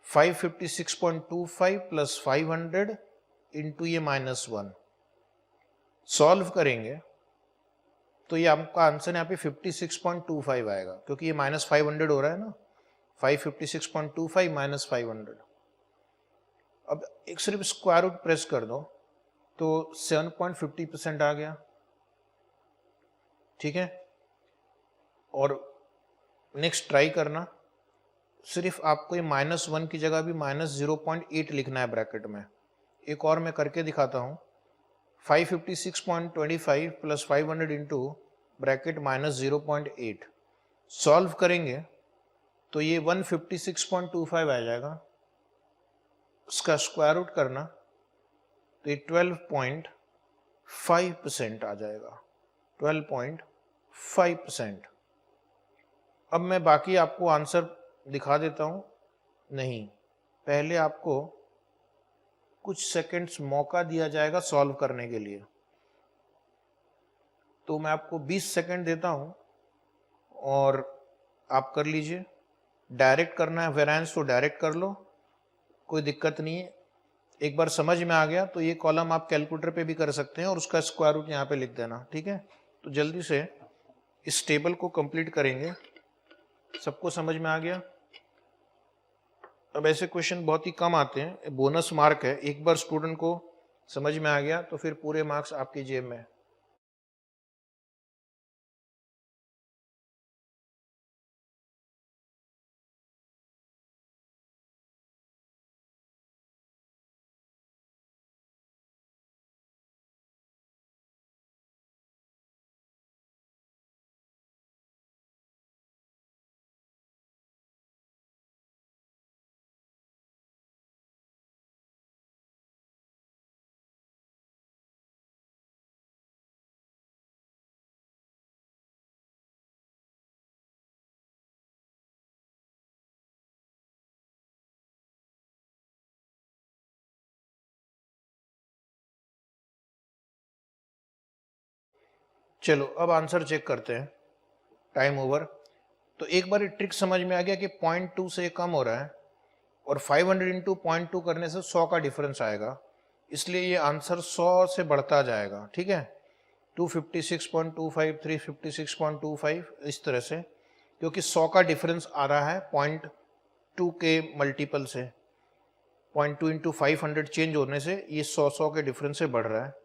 556.25 प्लस 500 इंटू ये -1 सॉल्व करेंगे तो ये आपका आंसर यहाँ पे 56.25 आएगा, क्योंकि ये -500 हो रहा है ना, 556.25 माइनस 500। अब एक सिर्फ स्क्वायर रूट प्रेस कर दो तो 7.50% आ गया, ठीक है। और नेक्स्ट ट्राई करना, सिर्फ आपको ये -1 की जगह भी -0.8 लिखना है ब्रैकेट में। एक और मैं करके दिखाता हूँ, 556.25 प्लस 500 इंटू ब्रैकेट -0.8 सॉल्व करेंगे तो ये 156.25 आ जाएगा। उसका स्क्वायर रूट करना तो ये 12.5% आ जाएगा, 12.5%। अब मैं बाकी आपको आंसर दिखा देता हूं। नहीं, पहले आपको कुछ सेकंड्स मौका दिया जाएगा सॉल्व करने के लिए, तो मैं आपको 20 सेकंड देता हूं और आप कर लीजिए। डायरेक्ट करना है वेरिएंस तो डायरेक्ट कर लो, कोई दिक्कत नहीं है। एक बार समझ में आ गया तो ये कॉलम आप कैलकुलेटर पे भी कर सकते हैं और उसका स्क्वायर रूट यहाँ पे लिख देना, ठीक है। तो जल्दी से इस टेबल को कंप्लीट करेंगे। सबको समझ में आ गया? अब ऐसे क्वेश्चन बहुत ही कम आते हैं, बोनस मार्क है। एक बार स्टूडेंट को समझ में आ गया तो फिर पूरे मार्क्स आपकी जेब में। चलो अब आंसर चेक करते हैं। Time over. तो एक बार ट्रिक समझ में आ गया कि 0.2 से कम हो रहा है और 500 इंटू 0.2 करने से 100 का डिफरेंस आएगा, इसलिए ये आंसर 100 से बढ़ता जाएगा, ठीक है। 256.25 356.25 इस तरह से, क्योंकि 100 का डिफरेंस आ रहा है 0.2 के मल्टीपल से। 0.2 इंटू 500 चेंज होने से ये 100 के डिफरेंस से बढ़ रहा है।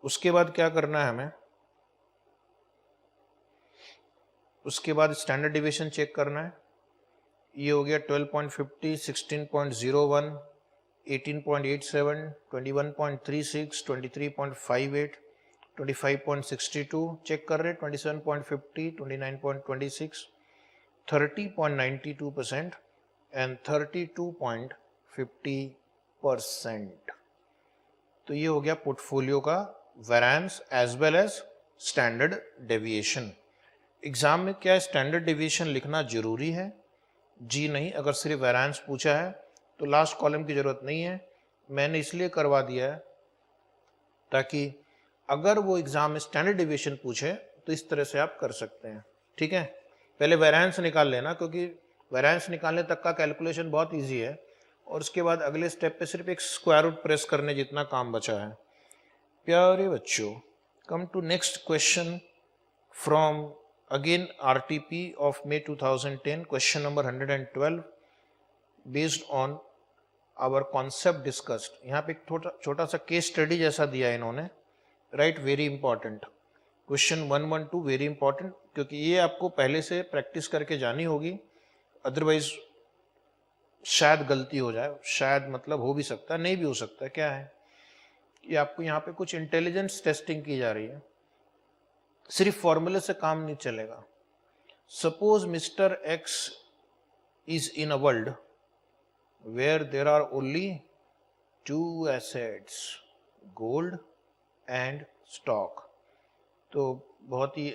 उसके बाद क्या करना है हमें, उसके बाद स्टैंडर्ड डिवीजन चेक करना है। ये हो गया 12.50, 16.01, 18.87, 21.36, 23.58, 25.62 चेक कर रहे, 27.50, 29.26, 30.92% एंड 32.50%। तो ये हो गया पोर्टफोलियो का variance as well as standard deviation. Exam में क्या स्टैंडर्ड डेविएशन लिखना जरूरी है? जी नहीं। अगर सिर्फ वेरिएंस पूछा है तो लास्ट कॉलम की जरूरत नहीं है। मैंने इसलिए करवा दिया है ताकि अगर वो एग्जाम में स्टैंडर्ड डेविएशन पूछे तो इस तरह से आप कर सकते हैं, ठीक है। पहले वेरिएंस निकाल लेना, क्योंकि वेरिएंस निकालने तक का कैलकुलेशन बहुत ईजी है और उसके बाद अगले स्टेप पे सिर्फ एक स्क्वायर रूट प्रेस करने जितना काम बचा है। प्यारे बच्चों, come to next question from again RTP of May 2010, question number 112 based on our concept discussed। यहाँ पे एक छोटा सा केस स्टडी जैसा दिया है इन्होंने, right. Very important question 112, very important, क्योंकि ये आपको पहले से प्रैक्टिस करके जानी होगी, अदरवाइज शायद गलती हो जाए, शायद मतलब हो भी सकता है, नहीं भी हो सकता है। क्या है कि आपको यहाँ पे कुछ इंटेलिजेंस टेस्टिंग की जा रही है, सिर्फ फॉर्मूले से काम नहीं चलेगा। Suppose mister X is in a world where there are only two assets, gold and stock. तो बहुत ही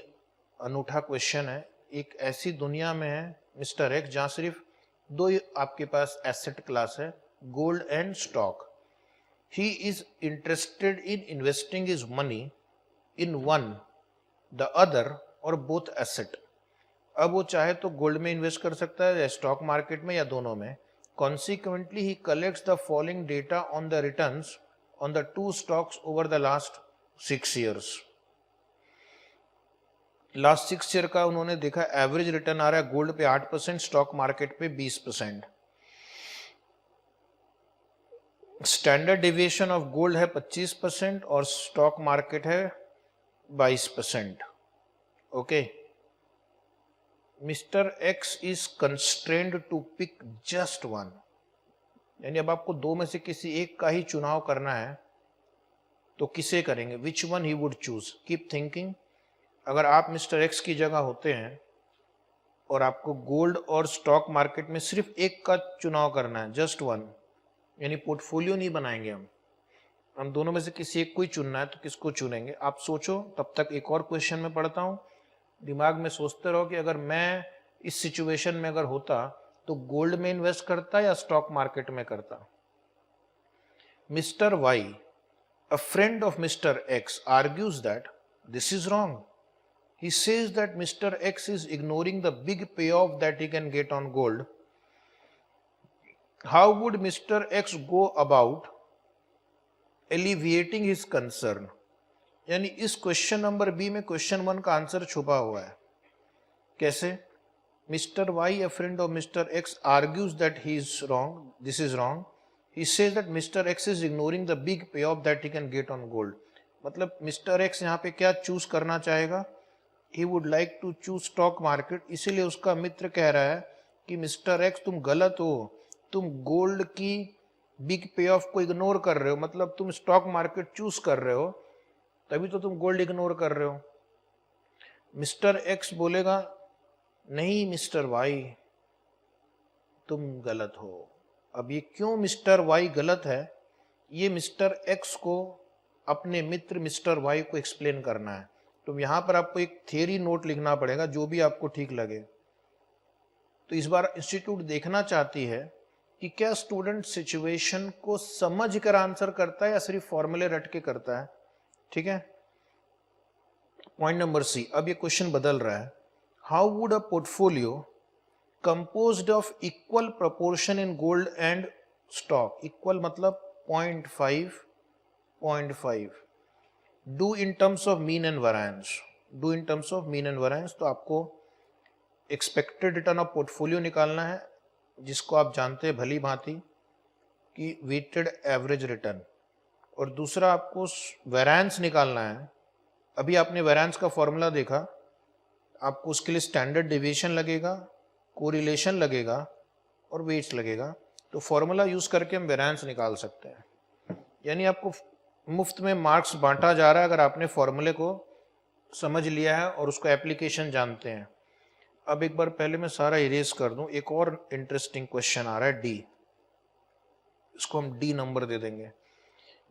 अनूठा क्वेश्चन है। एक ऐसी दुनिया में है मिस्टर एक्स जहां सिर्फ दो ही आपके पास एसेट क्लास है, gold and stock. He is interested in investing his money in one, the other और बोथ एसेट। अब वो चाहे तो गोल्ड में इन्वेस्ट कर सकता है या स्टॉक मार्केट में या दोनों में। Consequently he collects the following data on the returns on the two stocks over the last 6 years। Last 6 year का उन्होंने देखा, एवरेज रिटर्न आ रहा है गोल्ड पे 8%, स्टॉक मार्केट पे 20%। स्टैंडर्ड डिविएशन ऑफ गोल्ड है 25% और स्टॉक मार्केट है 22%। Okay, mister X is constrained to pick just one, यानी अब आपको दो में से किसी एक का ही चुनाव करना है, तो किसे करेंगे? Which one he would choose? Keep thinking. अगर आप मिस्टर एक्स की जगह होते हैं और आपको गोल्ड और स्टॉक मार्केट में सिर्फ एक का चुनाव करना है, जस्ट वन, यानी पोर्टफोलियो नहीं बनाएंगे हम दोनों में से किसी एक को ही चुनना है, तो किसको चुनेंगे? आप सोचो, तब तक एक और क्वेश्चन में पढ़ता हूं, दिमाग में सोचते रहो कि अगर मैं इस सिचुएशन में अगर होता तो गोल्ड में इन्वेस्ट करता या स्टॉक मार्केट में करता। Mister Y, a friend of Mr. X, argues that this is wrong. He says that Mr. X is ignoring the big payoff that he can get on gold. How would Mr. X go about alleviating his concern? यानी इस question number B में question 1 का answer छुपा हुआ है। कैसे? Mr. Y, a friend of Mr. X, argues that he is wrong, this is wrong. He says that Mr. X is ignoring the big payoff that he can get on gold. मतलब Mr. X यहाँ पे क्या choose करना चाहेगा? He would like to choose stock market, इसीलिए उसका मित्र कह रहा है कि मिस्टर एक्स तुम गलत हो, तुम गोल्ड की बिग पे ऑफ को इग्नोर कर रहे हो, मतलब तुम स्टॉक मार्केट चूज कर रहे हो, तभी तो तुम गोल्ड इग्नोर कर रहे हो। मिस्टर एक्स बोलेगा नहीं मिस्टर वाई, तुम गलत हो। अब ये क्यों मिस्टर वाई गलत है, ये मिस्टर एक्स को अपने मित्र मिस्टर वाई को एक्सप्लेन करना है। तो यहाँ पर आपको एक थियरी नोट लिखना पड़ेगा, जो भी आपको ठीक लगे। तो इस बार इंस्टीट्यूट देखना चाहती है कि क्या स्टूडेंट सिचुएशन को समझ कर आंसर करता है या सिर्फ फॉर्मूले रट के करता है। ठीक है, पॉइंट नंबर सी। अब ये क्वेश्चन बदल रहा है। How would a portfolio composed of equal proportion in gold and stock, equal मतलब 0.5 do in terms of mean and variance, do in terms of mean and variance। तो आपको expected return of portfolio निकालना है, जिसको आप जानते हैं भली भांति कि weighted average return, और दूसरा आपको variance निकालना है। अभी आपने variance का फॉर्मूला देखा, आपको उसके लिए स्टैंडर्ड डिविएशन लगेगा, कोरिलेशन लगेगा और वेट्स लगेगा। तो फॉर्मूला यूज करके हम वेरिएंस निकाल सकते हैं। यानी आपको मुफ्त में मार्क्स बांटा जा रहा है अगर आपने फॉर्मूले को समझ लिया है और उसको एप्लीकेशन जानते हैं। अब एक बार पहले मैं सारा इरेज कर दूं, एक और इंटरेस्टिंग क्वेश्चन आ रहा है डी, इसको हम डी नंबर दे देंगे।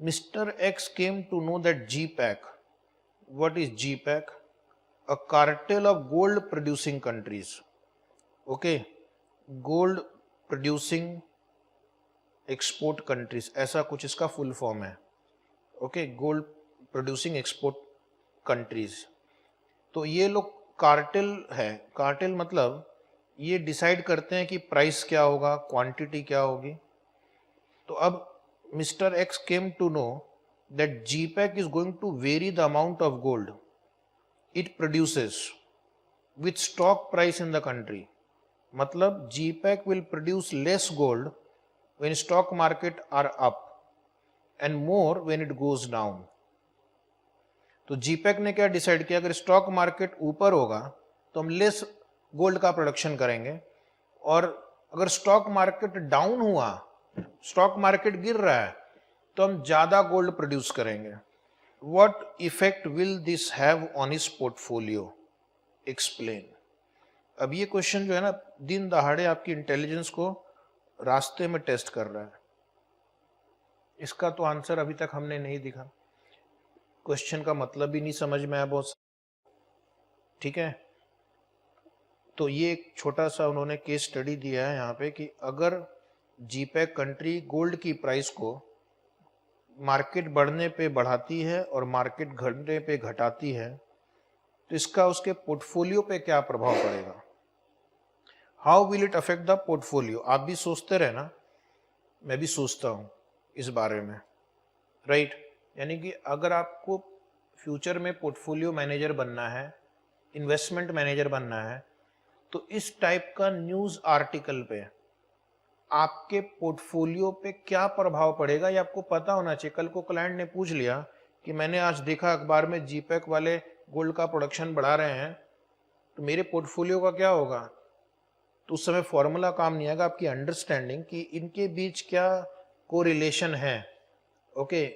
Mister X came to know that G pack, what is G pack? A cartel of gold producing countries. Okay, gold producing export countries, ऐसा कुछ इसका फुल फॉर्म है। Okay, gold producing export countries. तो ये लोग cartel है। Cartel मतलब ये डिसाइड करते हैं कि प्राइस क्या होगा, क्वांटिटी क्या होगी। तो अब mister X came to know that GPAC is going to vary the amount of gold it produces with stock price in the country. मतलब GPAC will produce less gold when stock market are up and more when it goes down। तो जीपैक ने क्या decide किया, अगर stock market ऊपर होगा तो हम लेस गोल्ड का प्रोडक्शन करेंगे, और अगर स्टॉक मार्केट डाउन हुआ, स्टॉक मार्केट गिर रहा है, तो हम ज्यादा गोल्ड प्रोड्यूस करेंगे. What effect will this have on his portfolio, explain. अब ये क्वेश्चन जो है ना, दिन दहाड़े आपकी इंटेलिजेंस को रास्ते में टेस्ट कर रहा है. इसका तो आंसर अभी तक हमने नहीं दिखा, क्वेश्चन का मतलब ही नहीं समझ में आया बहुत. ठीक है, तो ये एक छोटा सा उन्होंने केस स्टडी दिया है यहाँ पे कि अगर जीपैक कंट्री गोल्ड की प्राइस को मार्केट बढ़ने पे बढ़ाती है और मार्केट घटने पे घटाती है, तो इसका उसके पोर्टफोलियो पे क्या प्रभाव पड़ेगा. How will it affect the portfolio. आप भी सोचते रहे ना, मैं भी सोचता हूँ इस बारे में, राइट. यानी कि अगर आपको फ्यूचर में पोर्टफोलियो मैनेजर बनना है, इन्वेस्टमेंट मैनेजर बनना है, तो इस टाइप का न्यूज़ आर्टिकल पे आपके पोर्टफोलियो पे क्या प्रभाव पड़ेगा ये आपको पता होना चाहिए. कल को क्लाइंट ने पूछ लिया कि मैंने आज देखा अखबार में जीपैक वाले गोल्ड का प्रोडक्शन बढ़ा रहे हैं, तो मेरे पोर्टफोलियो का क्या होगा. तो उस समय फॉर्मूला काम नहीं आएगा, आपकी अंडरस्टैंडिंग कि इनके बीच क्या कोरिलेशन है, ओके,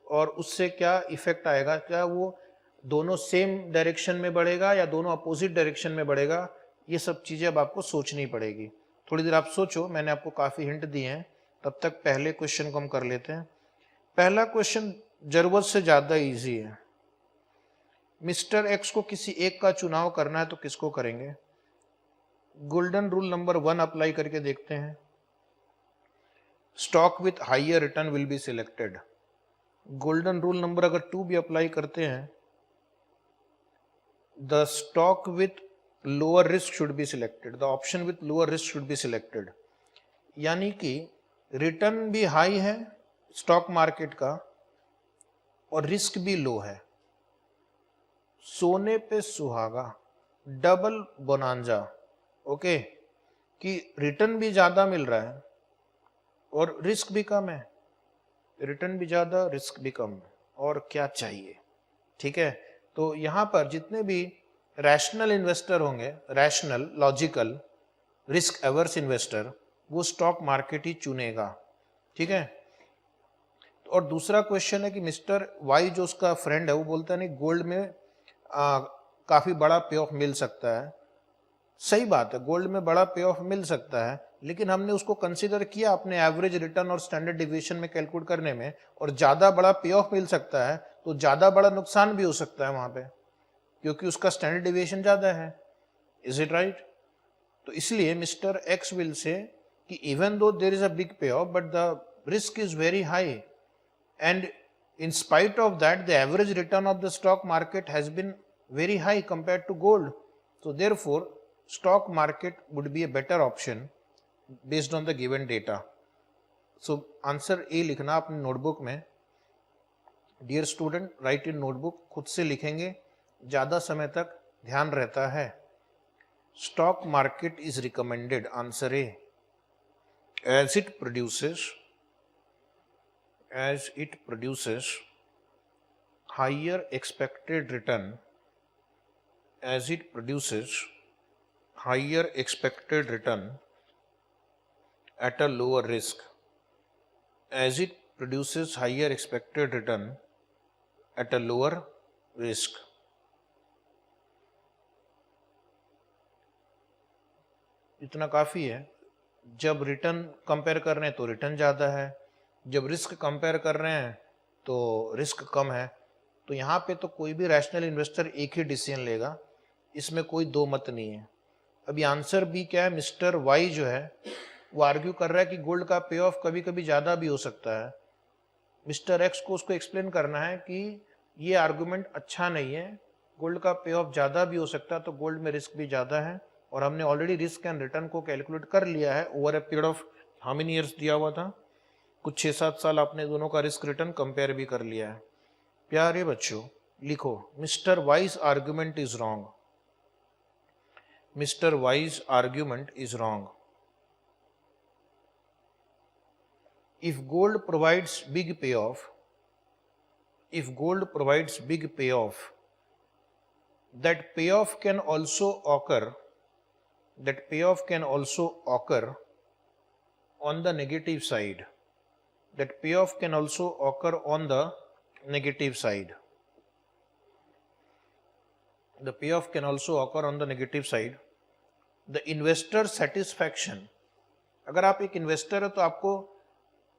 और उससे क्या इफेक्ट आएगा. क्या वो दोनों सेम डायरेक्शन में बढ़ेगा या दोनों अपोजिट डायरेक्शन में बढ़ेगा, ये सब चीज़ें अब आपको सोचनी पड़ेगी. थोड़ी देर आप सोचो, मैंने आपको काफ़ी हिंट दिए हैं. तब तक पहले क्वेश्चन को हम कर लेते हैं. पहला क्वेश्चन जरूरत से ज़्यादा इजी है. मिस्टर एक्स को किसी एक का चुनाव करना है तो किसको करेंगे. गोल्डन रूल नंबर 1 अप्लाई करके देखते हैं. Stock with higher return will be selected. Golden rule number अगर 2 भी अप्लाई करते हैं, the stock with lower risk should be selected. The option with lower risk should be selected. यानी कि return भी हाई है स्टॉक मार्केट का और रिस्क भी लो है. सोने पे सुहागा, डबल बोनांजा, ओके, कि रिटर्न भी ज्यादा मिल रहा है और रिस्क भी कम है. रिटर्न भी ज्यादा, रिस्क भी कम, और क्या चाहिए. ठीक है, तो यहां पर जितने भी रैशनल इन्वेस्टर होंगे, rational, logical, risk averse investor, वो स्टॉक मार्केट ही चुनेगा. ठीक है. और दूसरा क्वेश्चन है कि मिस्टर वाई जो उसका फ्रेंड है वो बोलता है नहीं गोल्ड में काफी बड़ा पे ऑफ मिल सकता है. सही बात है, गोल्ड में बड़ा पे ऑफ मिल सकता है, लेकिन हमने उसको कंसीडर किया अपने एवरेज रिटर्न और स्टैंडर्ड डिविएशन में कैलकुलेट करने में, और ज्यादा बड़ा पे ऑफ मिल सकता है तो ज्यादा बड़ा नुकसान भी हो सकता है वहां पे, क्योंकि उसका स्टैंडर्ड डिविएशन ज्यादा है. Is it right. तो इसलिए मिस्टर एक्स विल से कि even though there is a big pay off but the risk is very high, and in spite of that the average return of the stock market has been very high compared to gold. So therefore stock market would be a better option based on the given data. So answer A लिखना अपने notebook में. Dear student, write in notebook, खुद से लिखेंगे, ज़्यादा समय तक ध्यान रहता है. Stock market is recommended, answer A, as it produces higher expected return, as it produces higher expected return at a lower risk, as it produces higher expected return at a lower risk. इतना काफ़ी है. जब return compare कर रहे हैं तो return ज़्यादा है, जब रिस्क कंपेयर कर रहे हैं तो रिस्क कम है. तो यहाँ पे तो कोई भी रैशनल इन्वेस्टर एक ही डिसीजन लेगा, इसमें कोई दो मत नहीं है. अभी आंसर बी क्या है, मिस्टर वाई जो है वो आर्ग्यू कर रहा है कि गोल्ड का पे ऑफ कभी कभी ज़्यादा भी हो सकता है. मिस्टर एक्स को उसको एक्सप्लेन करना है कि ये आर्गूमेंट अच्छा नहीं है, गोल्ड का पे ऑफ ज़्यादा भी हो सकता है, तो गोल्ड में रिस्क भी ज़्यादा है, और हमने ऑलरेडी रिस्क एंड रिटर्न को कैलकुलेट कर लिया है over a period of how many years दिया हुआ था, कुछ 6-7 साल आपने दोनों का रिस्क रिटर्न कंपेयर भी कर लिया है. प्यारे बच्चों लिखो, mister wise argument is wrong. Mister wise argument is wrong. If gold provides big payoff, if gold provides big payoff, that payoff can also occur on the negative side, that payoff can also occur on the negative side. The payoff can also occur on the negative side. The investor satisfaction, अगर आप एक investor है तो आपको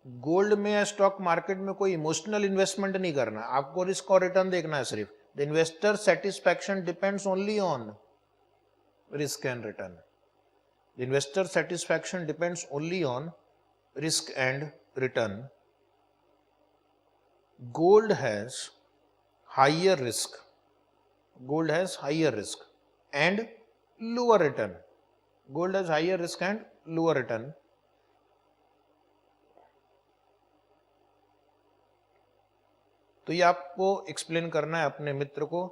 gold में या stock market में कोई इमोशनल इन्वेस्टमेंट नहीं करना, आपको रिस्क और रिटर्न देखना है सिर्फ. The investor satisfaction depends only on risk and return. The investor satisfaction depends only on risk and return. Gold has higher risk, gold has higher risk and lower return. Gold has higher risk and lower return. तो ये आपको explain करना है अपने मित्र को.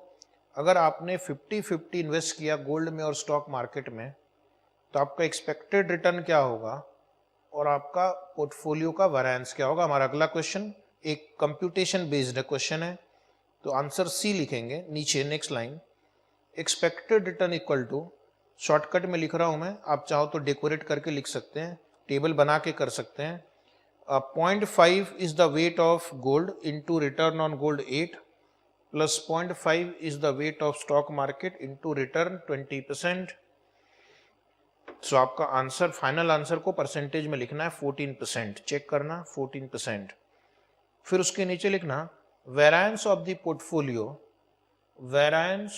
अगर आपने 50-50 invest किया गोल्ड में और स्टॉक मार्केट में तो आपका एक्सपेक्टेड रिटर्न क्या होगा और आपका पोर्टफोलियो का वेरिएंस क्या होगा. हमारा अगला क्वेश्चन एक कंप्यूटेशन बेस्ड क्वेश्चन है, तो आंसर सी लिखेंगे नीचे next line. Expected return equal to, shortcut में लिख रहा हूं मैं, आप चाहो तो डेकोरेट करके लिख सकते हैं, टेबल बना के कर सकते हैं. 0.5 is the weight of gold into return on gold 8 plus 0.5 is the wait of stock market into return 20%. सो आपका आंसर, फाइनल आंसर को परसेंटेज में लिखना है 14%. चेक करना 14%. फिर उसके नीचे लिखना variance of the portfolio, variance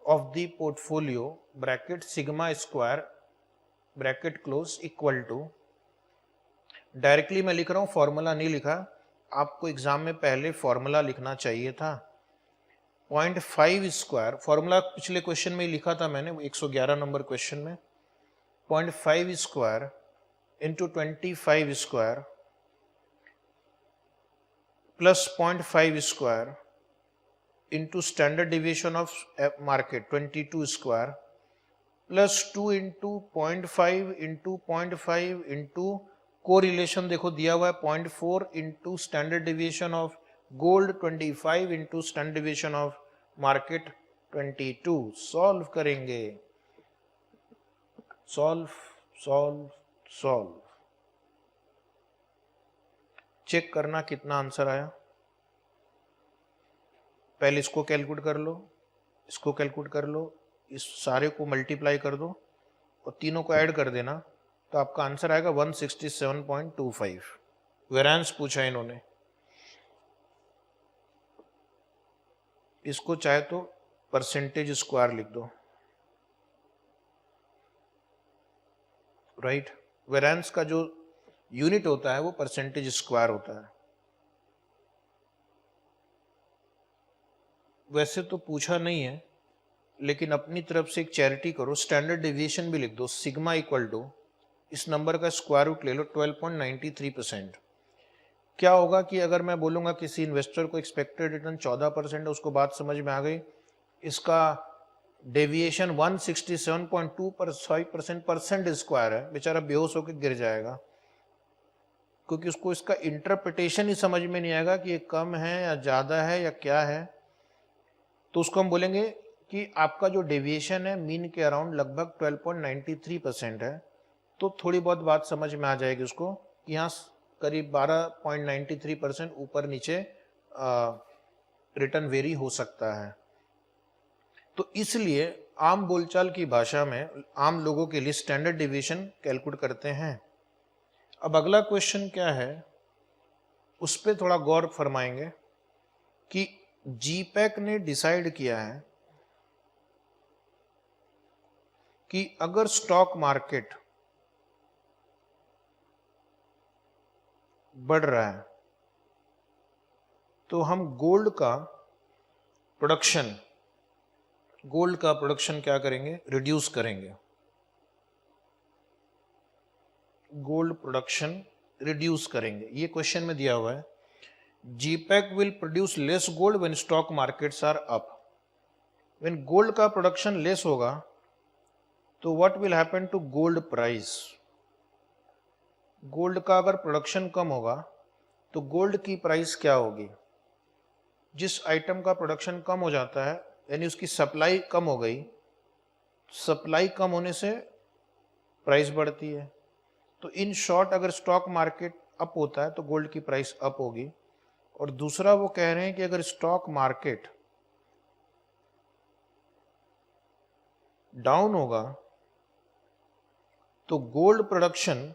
of the portfolio bracket sigma square bracket close equal to, directly मैं लिख रहा हूं, फॉर्मूला नहीं लिखा, आपको एग्जाम में पहले फॉर्मूला लिखना चाहिए था. 0.5 स्क्वायर, फॉर्मूला पिछले क्वेश्चन में ही लिखा था मैंने 111 नंबर क्वेश्चन में. 0.5 square into 25 square plus 0.5 square into standard deviation of market 22 square plus 2 into 0.5 into 0.5 into correlation देखो दिया हुआ है 0.4 into standard deviation of gold 25 into standard deviation of market 22. Solve करेंगे, सॉल्व चेक करना कितना answer आया. पहले इसको कैलकुलेट कर लो, इसको कैलकुलेट कर लो, इस सारे को मल्टीप्लाई कर दो और तीनों को ऐड कर देना, तो आपका आंसर आएगा 167.25. वेरिएंस पूछा इन्होंने, इसको चाहे तो परसेंटेज स्क्वायर लिख दो. राइट, वेरिएंस का जो यूनिट होता है वो परसेंटेज स्क्वायर होता है. वैसे तो पूछा नहीं है, लेकिन अपनी तरफ से एक चैरिटी करो, स्टैंडर्ड डेविएशन भी लिख दो. सिग्मा इक्वल टू इस नंबर का स्क्वायर रूट ले लो 12.93%. क्या होगा कि अगर मैं बोलूंगा किसी इन्वेस्टर को एक्सपेक्टेड रिटर्न 14% है, उसको बात समझ में आ गई, इसका डेविएशन 167.25% स्क्वायर है, बेचारा बेहोश होकर गिर जाएगा, क्योंकि उसको इसका इंटरप्रिटेशन ही समझ में नहीं आएगा कि ये कम है या ज़्यादा है या क्या है. तो उसको हम बोलेंगे कि आपका जो डेविएशन है मीन के अराउंड लगभग 12.93% है. तो थोड़ी बहुत बात समझ में आ जाएगी उसको कि यहाँ करीब 12.93% ऊपर नीचे रिटर्न वेरी हो सकता है. तो इसलिए आम बोलचाल की भाषा में आम लोगों के लिए स्टैंडर्ड डेविएशन कैलकुलेट करते हैं. अब अगला क्वेश्चन क्या है, उस पर थोड़ा गौर फरमाएंगे कि जीपैक ने डिसाइड किया है कि अगर स्टॉक मार्केट बढ़ रहा है तो हम गोल्ड का प्रोडक्शन क्या करेंगे, रिड्यूस करेंगे. गोल्ड प्रोडक्शन रिड्यूस करेंगे, ये क्वेश्चन में दिया हुआ है. GPAC will produce less gold when stock markets are up. When gold का प्रोडक्शन लेस होगा तो what will happen to gold price. Gold का अगर प्रोडक्शन कम होगा तो गोल्ड की प्राइस क्या होगी. जिस आइटम का प्रोडक्शन कम हो जाता है यानी उसकी सप्लाई कम हो गई, सप्लाई कम होने से प्राइस बढ़ती है. तो इन शॉर्ट अगर स्टॉक मार्केट अप होता है तो गोल्ड की प्राइस अप होगी, और दूसरा वो कह रहे हैं कि अगर स्टॉक मार्केट डाउन होगा तो गोल्ड प्रोडक्शन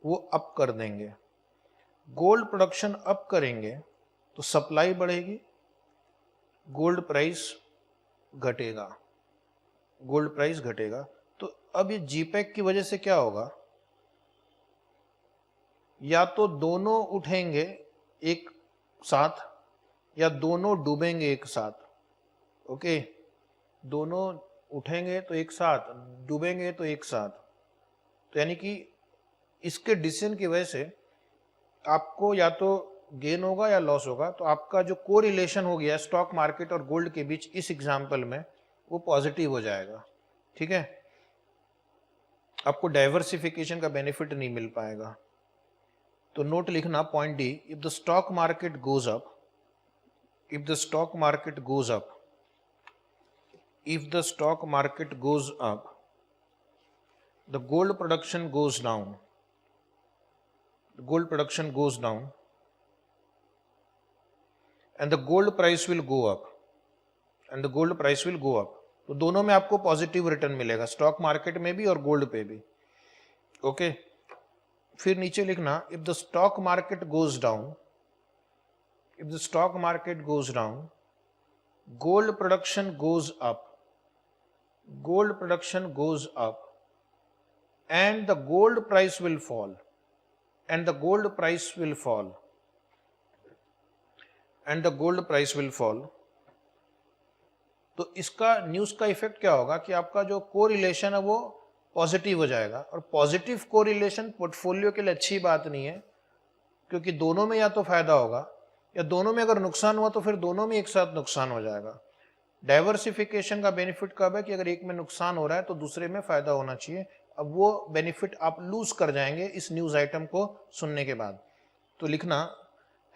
वो अप कर देंगे। गोल्ड प्रोडक्शन अप करेंगे तो सप्लाई बढ़ेगी, गोल्ड प्राइस घटेगा, गोल्ड प्राइस घटेगा। तो अब ये जीपैक की वजह से क्या होगा, या तो दोनों उठेंगे एक साथ या दोनों डूबेंगे एक साथ। ओके, दोनों उठेंगे तो एक साथ, डूबेंगे तो एक साथ। तो यानी कि इसके डिसीजन की वजह से आपको या तो गेन होगा या लॉस होगा। तो आपका जो कोरिलेशन हो गया स्टॉक मार्केट और गोल्ड के बीच इस एग्जाम्पल में वो पॉजिटिव हो जाएगा। ठीक है, आपको डाइवर्सिफिकेशन का बेनिफिट नहीं मिल पाएगा। तो नोट लिखना point D, if the stock market goes up, if the stock market goes up, if the stock market goes up, the gold production goes down, the gold production goes down, and the gold price will go up, and the gold price will go up. तो दोनों में आपको positive return मिलेगा, stock market में भी और gold पे भी। ओके, फिर नीचे लिखना, if the stock market goes down, if the stock market goes down, gold production goes up, gold production goes up, and the gold price will fall, and the gold price will fall, and the gold price will fall. तो इसका news का effect क्या होगा कि आपका जो correlation है वो पॉजिटिव हो जाएगा, और पॉजिटिव कोरिलेशन पोर्टफोलियो के लिए अच्छी बात नहीं है, क्योंकि दोनों में या तो फायदा होगा या दोनों में अगर नुकसान हुआ तो फिर दोनों में एक साथ नुकसान हो जाएगा। डाइवर्सिफिकेशन का बेनिफिट कब है कि अगर एक में नुकसान हो रहा है तो दूसरे में फायदा होना चाहिए। अब वो बेनिफिट आप लूज कर जाएंगे इस न्यूज आइटम को सुनने के बाद। तो लिखना,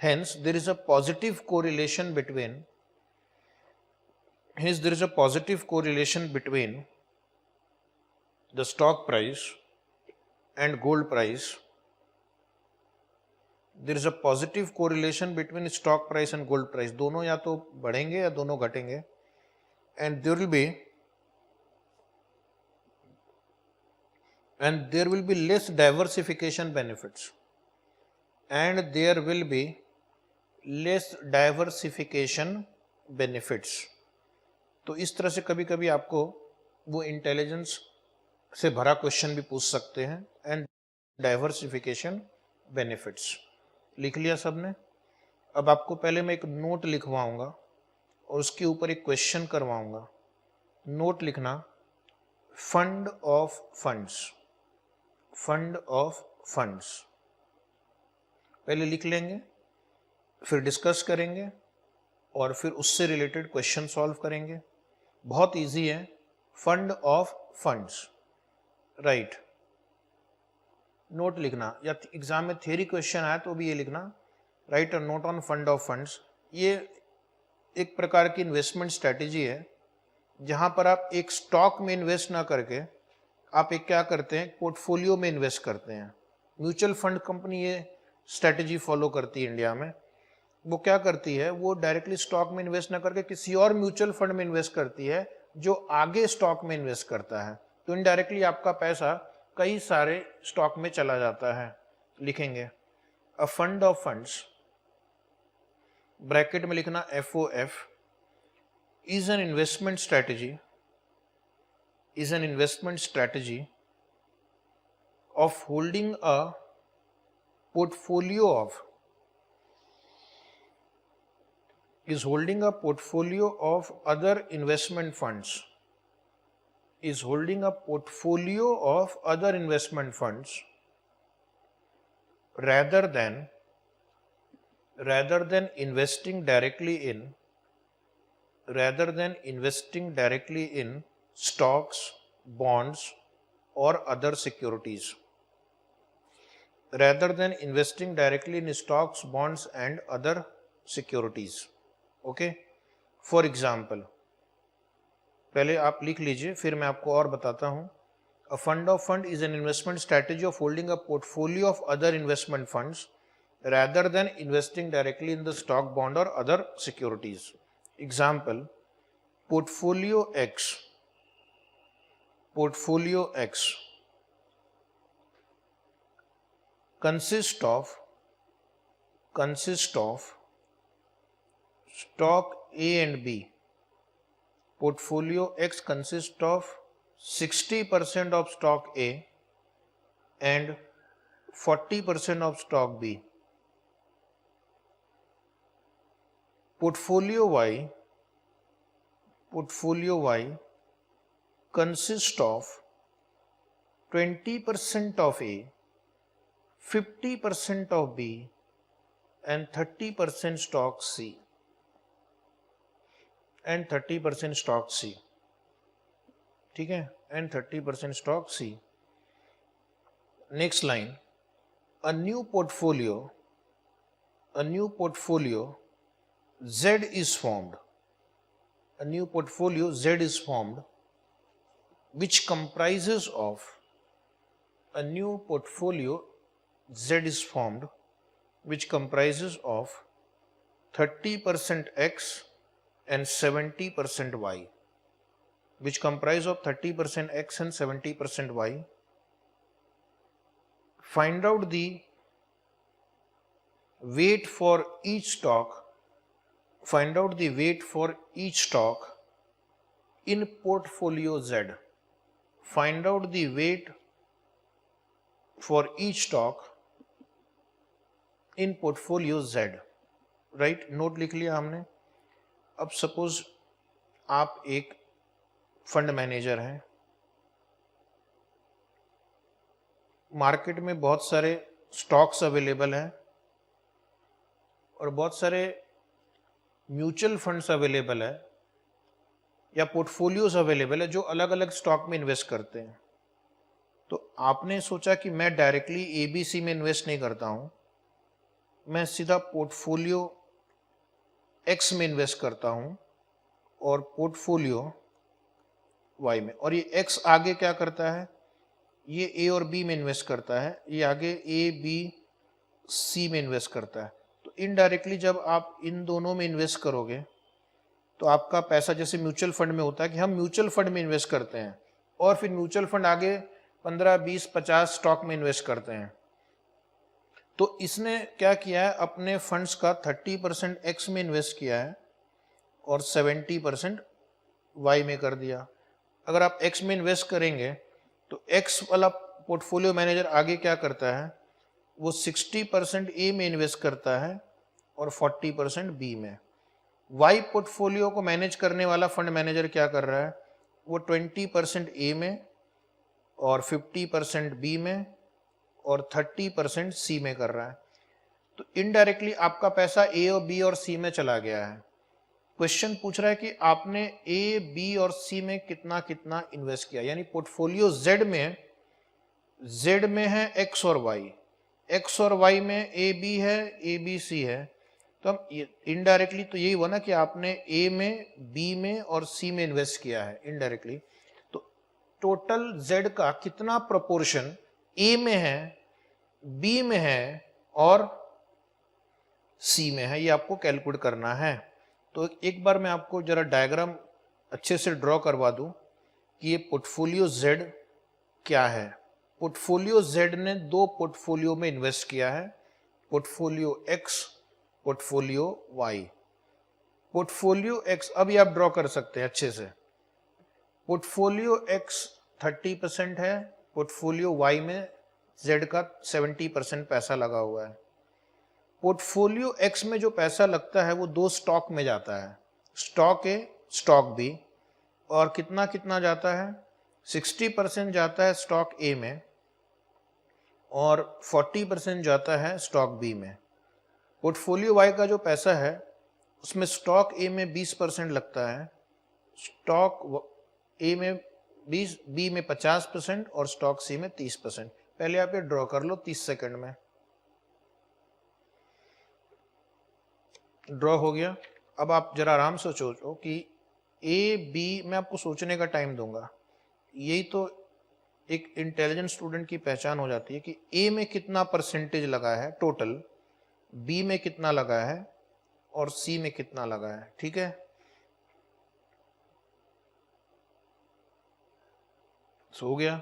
hence there is a positive correlation between, hence there is a positive correlation between the stock price and gold price. There is a positive correlation between stock price and gold price. दोनों या तो बढ़ेंगे या दोनों घटेंगे, and there will be less diversification benefits, and there will be less diversification benefits. तो इस तरह से कभी कभी आपको वो इंटेलिजेंस से भरा क्वेश्चन भी पूछ सकते हैं। एंड डाइवर्सिफिकेशन बेनिफिट्स लिख लिया सबने। अब आपको पहले मैं एक नोट लिखवाऊंगा और उसके ऊपर एक क्वेश्चन करवाऊंगा। नोट लिखना, fund of funds, fund of funds पहले लिख लेंगे, फिर डिस्कस करेंगे और फिर उससे रिलेटेड क्वेश्चन सॉल्व करेंगे। बहुत इजी है, fund of funds, right. Note लिखना, या एग्जाम में थ्योरी क्वेश्चन आया तो भी ये लिखना, right a note on fund of funds. ये एक प्रकार की इन्वेस्टमेंट स्ट्रेटेजी है जहां पर आप एक स्टॉक में इन्वेस्ट ना करके आप एक क्या करते हैं, पोर्टफोलियो में इन्वेस्ट करते हैं। म्यूचुअल फंड कंपनी ये स्ट्रेटेजी फॉलो करती है इंडिया में। वो क्या करती है, वो डायरेक्टली स्टॉक में इन्वेस्ट ना करके किसी और म्यूचुअल फंड में इन्वेस्ट करती है जो आगे स्टॉक में इन्वेस्ट करता है। तो इनडायरेक्टली आपका पैसा कई सारे स्टॉक में चला जाता है। लिखेंगे, a fund of funds, bracket में लिखना FOF, is an investment strategy, is an investment strategy of holding a portfolio of, is holding a portfolio of other investment funds, is holding a portfolio of other investment funds rather than investing directly in, rather than investing directly in stocks, bonds or other securities, rather than investing directly in stocks, bonds and other securities. Okay, for example, पहले आप लिख लीजिए फिर मैं आपको और बताता हूं। A fund of fund is an investment strategy of holding a portfolio of other investment funds rather than investing directly in the stock, bond or other securities. Example, portfolio X consists of stock A and B. Portfolio X consists of 60% of stock A and 40% of stock B. Portfolio Y consists of 20% of A, 50% of B and 30% stock C. ठीक है, and 30% stock C. Next line, a new portfolio Z is formed. A new portfolio Z is formed, which comprises of 30% X and 70% Y. Which comprise of 30% X and 70% Y. Find out the weight for each stock. In portfolio Z. Find out the weight for each stock in portfolio Z. Right, note लिख लिया हमने. अब suppose आप एक fund manager हैं, market में बहुत सारे स्टॉक्स अवेलेबल हैं और बहुत सारे म्यूचुअल फंड्स अवेलेबल है या पोर्टफोलियोज अवेलेबल है जो अलग अलग स्टॉक में इन्वेस्ट करते हैं. तो आपने सोचा कि मैं डायरेक्टली ABC में इन्वेस्ट नहीं करता हूं, मैं सीधा पोर्टफोलियो X में इन्वेस्ट करता हूं और पोर्टफोलियो Y में. और ये X आगे क्या करता है, ये A और B में इन्वेस्ट करता है, ये आगे ABC में इन्वेस्ट करता है. तो इनडायरेक्टली जब आप इन दोनों में इन्वेस्ट करोगे तो आपका पैसा, जैसे म्यूचुअल फंड में होता है कि हम म्यूचुअल फंड में इन्वेस्ट करते हैं और फिर म्यूचुअल फंड आगे 15, 20, 50 स्टॉक में इन्वेस्ट करते हैं. तो इसने क्या किया है, अपने फंड्स का 30% X में इन्वेस्ट किया है और 70% Y में कर दिया. अगर आप X में इन्वेस्ट करेंगे तो X वाला पोर्टफोलियो मैनेजर आगे क्या करता है, वो 60% A में इन्वेस्ट करता है और 40% B में. Y पोर्टफोलियो को मैनेज करने वाला फंड मैनेजर क्या कर रहा है, वो 20% A में और 50% B में और 30% C में कर रहा है. तो इनडायरेक्टली आपका पैसा A और B और C में चला गया है. क्वेश्चन पूछ रहा है कि आपने A, B और C में कितना कितना इन्वेस्ट किया, यानी पोर्टफोलियो Z में है X और Y में A, B है, A, B, C है. तो हम इनडायरेक्टली तो यही हुआ ना कि आपने A में, B में और C में इन्वेस्ट किया है इनडायरेक्टली. तो टोटल Z का कितना प्रोपोर्शन A में है, B में है और C में है, ये आपको कैलकुलेट करना है. तो एक बार मैं आपको जरा डायग्राम अच्छे से ड्रॉ करवा दूं कि ये पोर्टफोलियो Z क्या है. पोर्टफोलियो Z ने दो पोर्टफोलियो में इन्वेस्ट किया है, portfolio X, portfolio Y. Portfolio X अभी आप ड्रॉ कर सकते हैं अच्छे से. पोर्टफोलियो X 30% है, पोर्टफोलियो Y में Z का 70% पैसा लगा हुआ है. पोर्टफोलियो X में जो पैसा लगता है वो दो स्टॉक में जाता है, स्टॉक A, स्टॉक B. और कितना कितना जाता है, 60% जाता है स्टॉक A में और 40% जाता है स्टॉक B में. पोर्टफोलियो Y का जो पैसा है उसमें स्टॉक A में 20% लगता है, स्टॉक A में 20, B में 50% और स्टॉक C में 30%. पहले आप ये ड्रॉ कर लो 30 सेकंड में. ड्रॉ हो गया. अब आप जरा आराम से सोचो कि A, B, मैं आपको सोचने का टाइम दूंगा. यही तो एक इंटेलिजेंट स्टूडेंट की पहचान हो जाती है कि ए में कितना परसेंटेज लगा है टोटल, बी में कितना लगा है और सी में कितना लगा है। ठीक है, हो गया।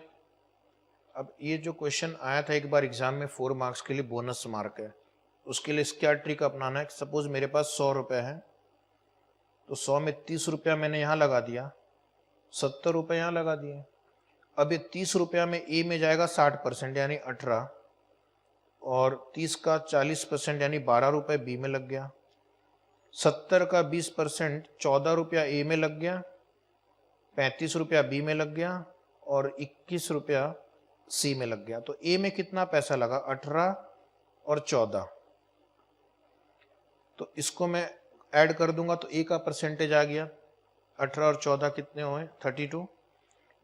अब ये जो क्वेश्चन आया था एक बार एग्जाम में 4 मार्क्स के लिए, बोनस मार्क है, उसके लिए क्या ट्रिक अपनाना है। सपोज मेरे पास 100 रुपये है, तो 100 में 30 रुपया मैंने यहाँ लगा दिया, 70 रुपये यहाँ लगा दिए। अब ये 30 रुपया में ए में जाएगा 60% यानी 18, और 30 का 40% यानी 12 रुपये बी में लग गया। 70 का 20% 14 रुपया ए में लग गया, 35 रुपया बी में लग गया और 21 रुपया सी में लग गया। तो ए में कितना पैसा लगा, 18 और 14। तो इसको मैं ऐड कर दूंगा तो ए का परसेंटेज आ गया, 18 और 14 कितने हुए, 32।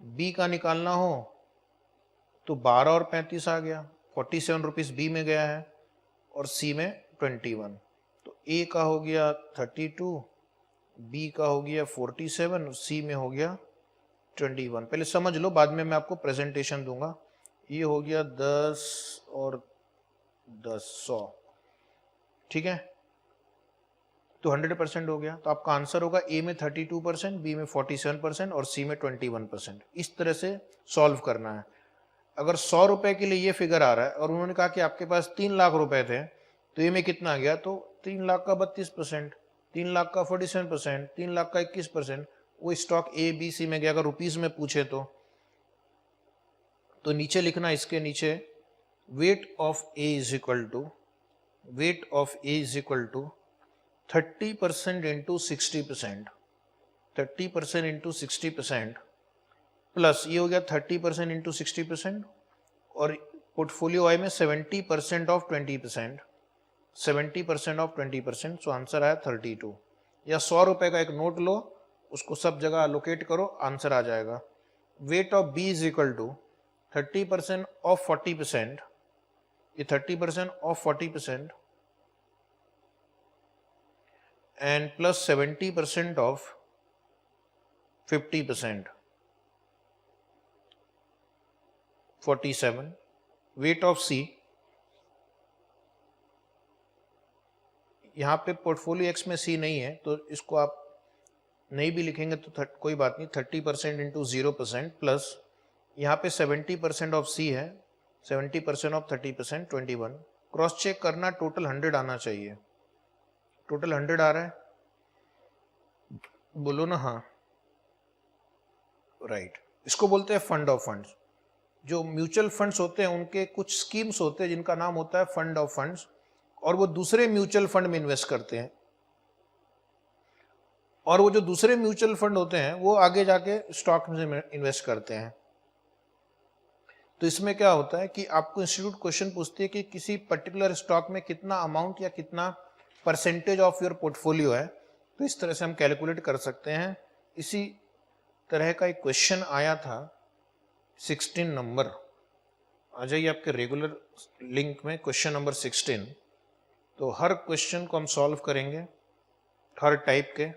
बी का निकालना हो तो 12 और 35 आ गया, 47 रुपीज़ बी में गया है और सी में 21। तो ए का हो गया 32, बी का हो गया 47 और सी में हो गया 21। पहले समझ लो, बाद में मैं आपको प्रेजेंटेशन दूंगा। ये हो गया 10 और 10 100। ठीक है, तो 100% हो गया। तो आपका आंसर होगा ए में 32%, बी में 47% और सी में 21%। इस तरह से सॉल्व करना है। अगर 100 रुपए के लिए ये फिगर आ रहा है और उन्होंने कहा कि आपके पास 3 लाख रुपए थे, तो ए में कितना आ गया, तो 3 लाख का 32%, 3 लाख का 47%, 3 लाख का 21%। वो स्टॉक ए बी सी में गया। अगर रुपीज में पूछे तो नीचे लिखना, इसके नीचे weight of A is equal to 30% into 60%, 30% into 60% plus ये हो गया 30% इंटू 60%, और पोर्टफोलियो वाई में 70% ऑफ 20%, 70% ऑफ 20%। सो आंसर आया 32। या 100 रुपए का एक नोट लो, उसको सब जगह अलोकेट करो, आंसर आ जाएगा। Weight of B is equal to 30% of 40%, ये 30% of 40% and plus 70% of 50%, 47। Weight of C, यहाँ पे पोर्टफोलियो एक्स में सी नहीं है तो इसको आप नहीं भी लिखेंगे तो कोई बात नहीं, 30% इंटू 0% प्लस यहाँ पे 70% ऑफ सी है, 70% ऑफ 30% 21। क्रॉस चेक करना, टोटल 100 आना चाहिए। टोटल 100 आ रहा है, बोलो ना हाँ, राइट। इसको बोलते हैं फंड ऑफ फंड्स। जो म्यूचुअल फंड्स होते हैं उनके कुछ स्कीम्स होते हैं जिनका नाम होता है फंड ऑफ फंड्स, और वो दूसरे म्यूचुअल फंड में इन्वेस्ट करते हैं, और वो जो दूसरे म्यूचुअल फंड होते हैं वो आगे जाके स्टॉक में इन्वेस्ट करते हैं। तो इसमें क्या होता है कि आपको इंस्टीट्यूट क्वेश्चन पूछती है कि किसी पर्टिकुलर स्टॉक में कितना अमाउंट या कितना परसेंटेज ऑफ योर पोर्टफोलियो है, तो इस तरह से हम कैलकुलेट कर सकते हैं। इसी तरह का एक क्वेश्चन आया था 16 नंबर, आ जाइए आपके रेगुलर लिंक में, क्वेश्चन नंबर 16। तो हर क्वेश्चन को हम सॉल्व करेंगे, हर टाइप के।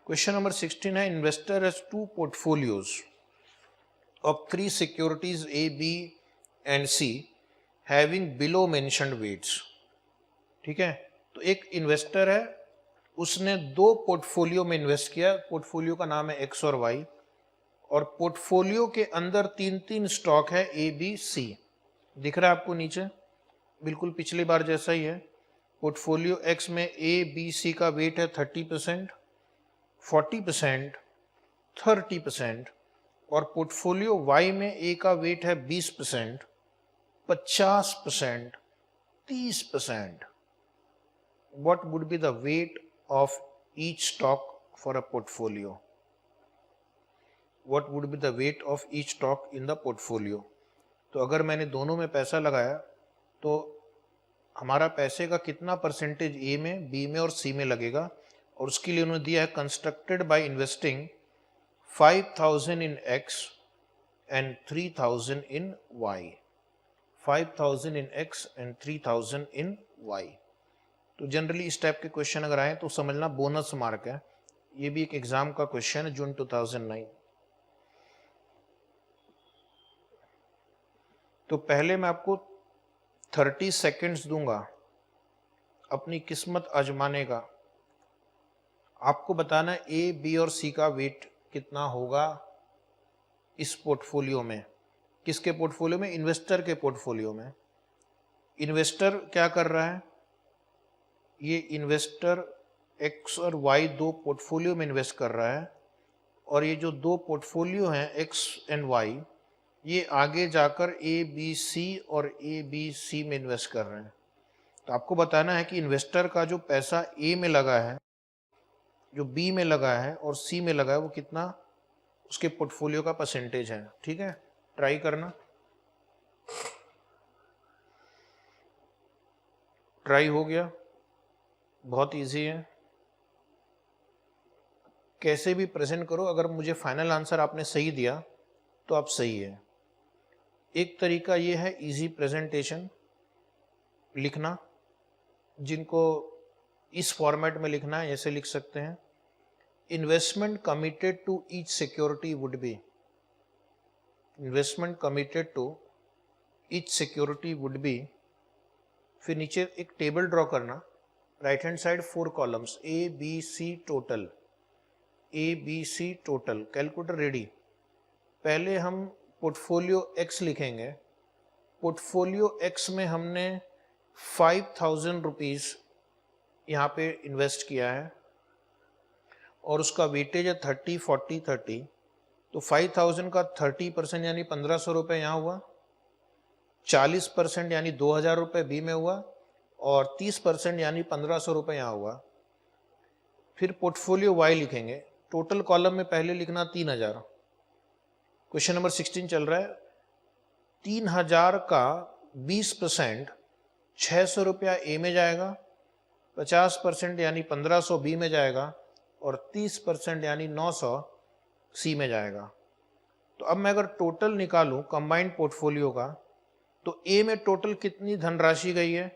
क्वेश्चन नंबर 16 है, investor has 2 portfolios of 3 securities A, B and C having below mentioned weights। ठीक है, तो एक इन्वेस्टर है, उसने 2 पोर्टफोलियो में इन्वेस्ट किया। पोर्टफोलियो का नाम है X और Y, और पोर्टफोलियो के अंदर 3 स्टॉक है A, B, C। दिख रहा है आपको नीचे, बिल्कुल पिछली बार जैसा ही है। पोर्टफोलियो X में A, B, C का वेट है 30%, 40%, 30%, और पोर्टफोलियो Y में A का वेट है 20%, 50%, 30%। What would be the weight of each stock for a portfolio? What would be the weight of each stock in the portfolio? तो अगर मैंने दोनों में पैसा लगाया तो हमारा पैसे का कितना परसेंटेज A में, B में और C में लगेगा, और उसके लिए उन्होंने दिया है constructed by investing 5,000 in X and 3,000 in Y, 5,000 in X and 3,000 in Y। तो जनरली इस टाइप के क्वेश्चन अगर आए तो समझना बोनस मार्क है। ये भी एक एग्जाम का क्वेश्चन है, जून 2009। तो पहले मैं आपको 30 सेकेंड्स दूंगा अपनी किस्मत आजमाने का। आपको बताना ए, बी और सी का वेट कितना होगा इस पोर्टफोलियो में। किसके पोर्टफोलियो में? इन्वेस्टर के पोर्टफोलियो में। इन्वेस्टर क्या कर रहा है? ये इन्वेस्टर एक्स और वाई दो पोर्टफोलियो में इन्वेस्ट कर रहा है, और ये जो दो पोर्टफोलियो हैं एक्स एंड वाई, ये आगे जाकर ए बी सी और ए बी सी में इन्वेस्ट कर रहे हैं। तो आपको बताना है कि इन्वेस्टर का जो पैसा ए में लगा है, जो बी में लगा है और सी में लगा है, वो कितना उसके पोर्टफोलियो का परसेंटेज है। ठीक है, ट्राई करना। ट्राई हो गया, बहुत इजी है। कैसे भी प्रेजेंट करो, अगर मुझे फाइनल आंसर आपने सही दिया तो आप सही है। एक तरीका ये है इजी प्रेजेंटेशन लिखना, जिनको इस फॉर्मेट में लिखना है ऐसे लिख सकते हैं। Investment committed to each security would be, investment committed to each security would be, फिर नीचे एक टेबल ड्रॉ करना, right hand side 4 columns, A B C total, A B C total. Calculator ready. पहले हम पोर्टफोलियो एक्स लिखेंगे। Portfolio X में हमने 5000 rupees यहाँ पे इन्वेस्ट किया है और उसका वेटेज है 30 40 30। तो 5000 का 30% यानी 1500 रुपये यहाँ हुआ, 40% यानी 2000 रुपये बी में हुआ, और 30% यानी 1500 रुपये यहाँ हुआ। फिर पोर्टफोलियो वाई लिखेंगे। टोटल कॉलम में पहले लिखना 3000। क्वेश्चन नंबर 16 चल रहा है। 3000 का 20% 600 रुपया ए में जाएगा, 50% यानी 1500 बी में जाएगा, और 30% यानी 900 सी में जाएगा। तो अब मैं अगर टोटल निकालूं कंबाइंड पोर्टफोलियो का, तो ए में टोटल कितनी धनराशि गई है?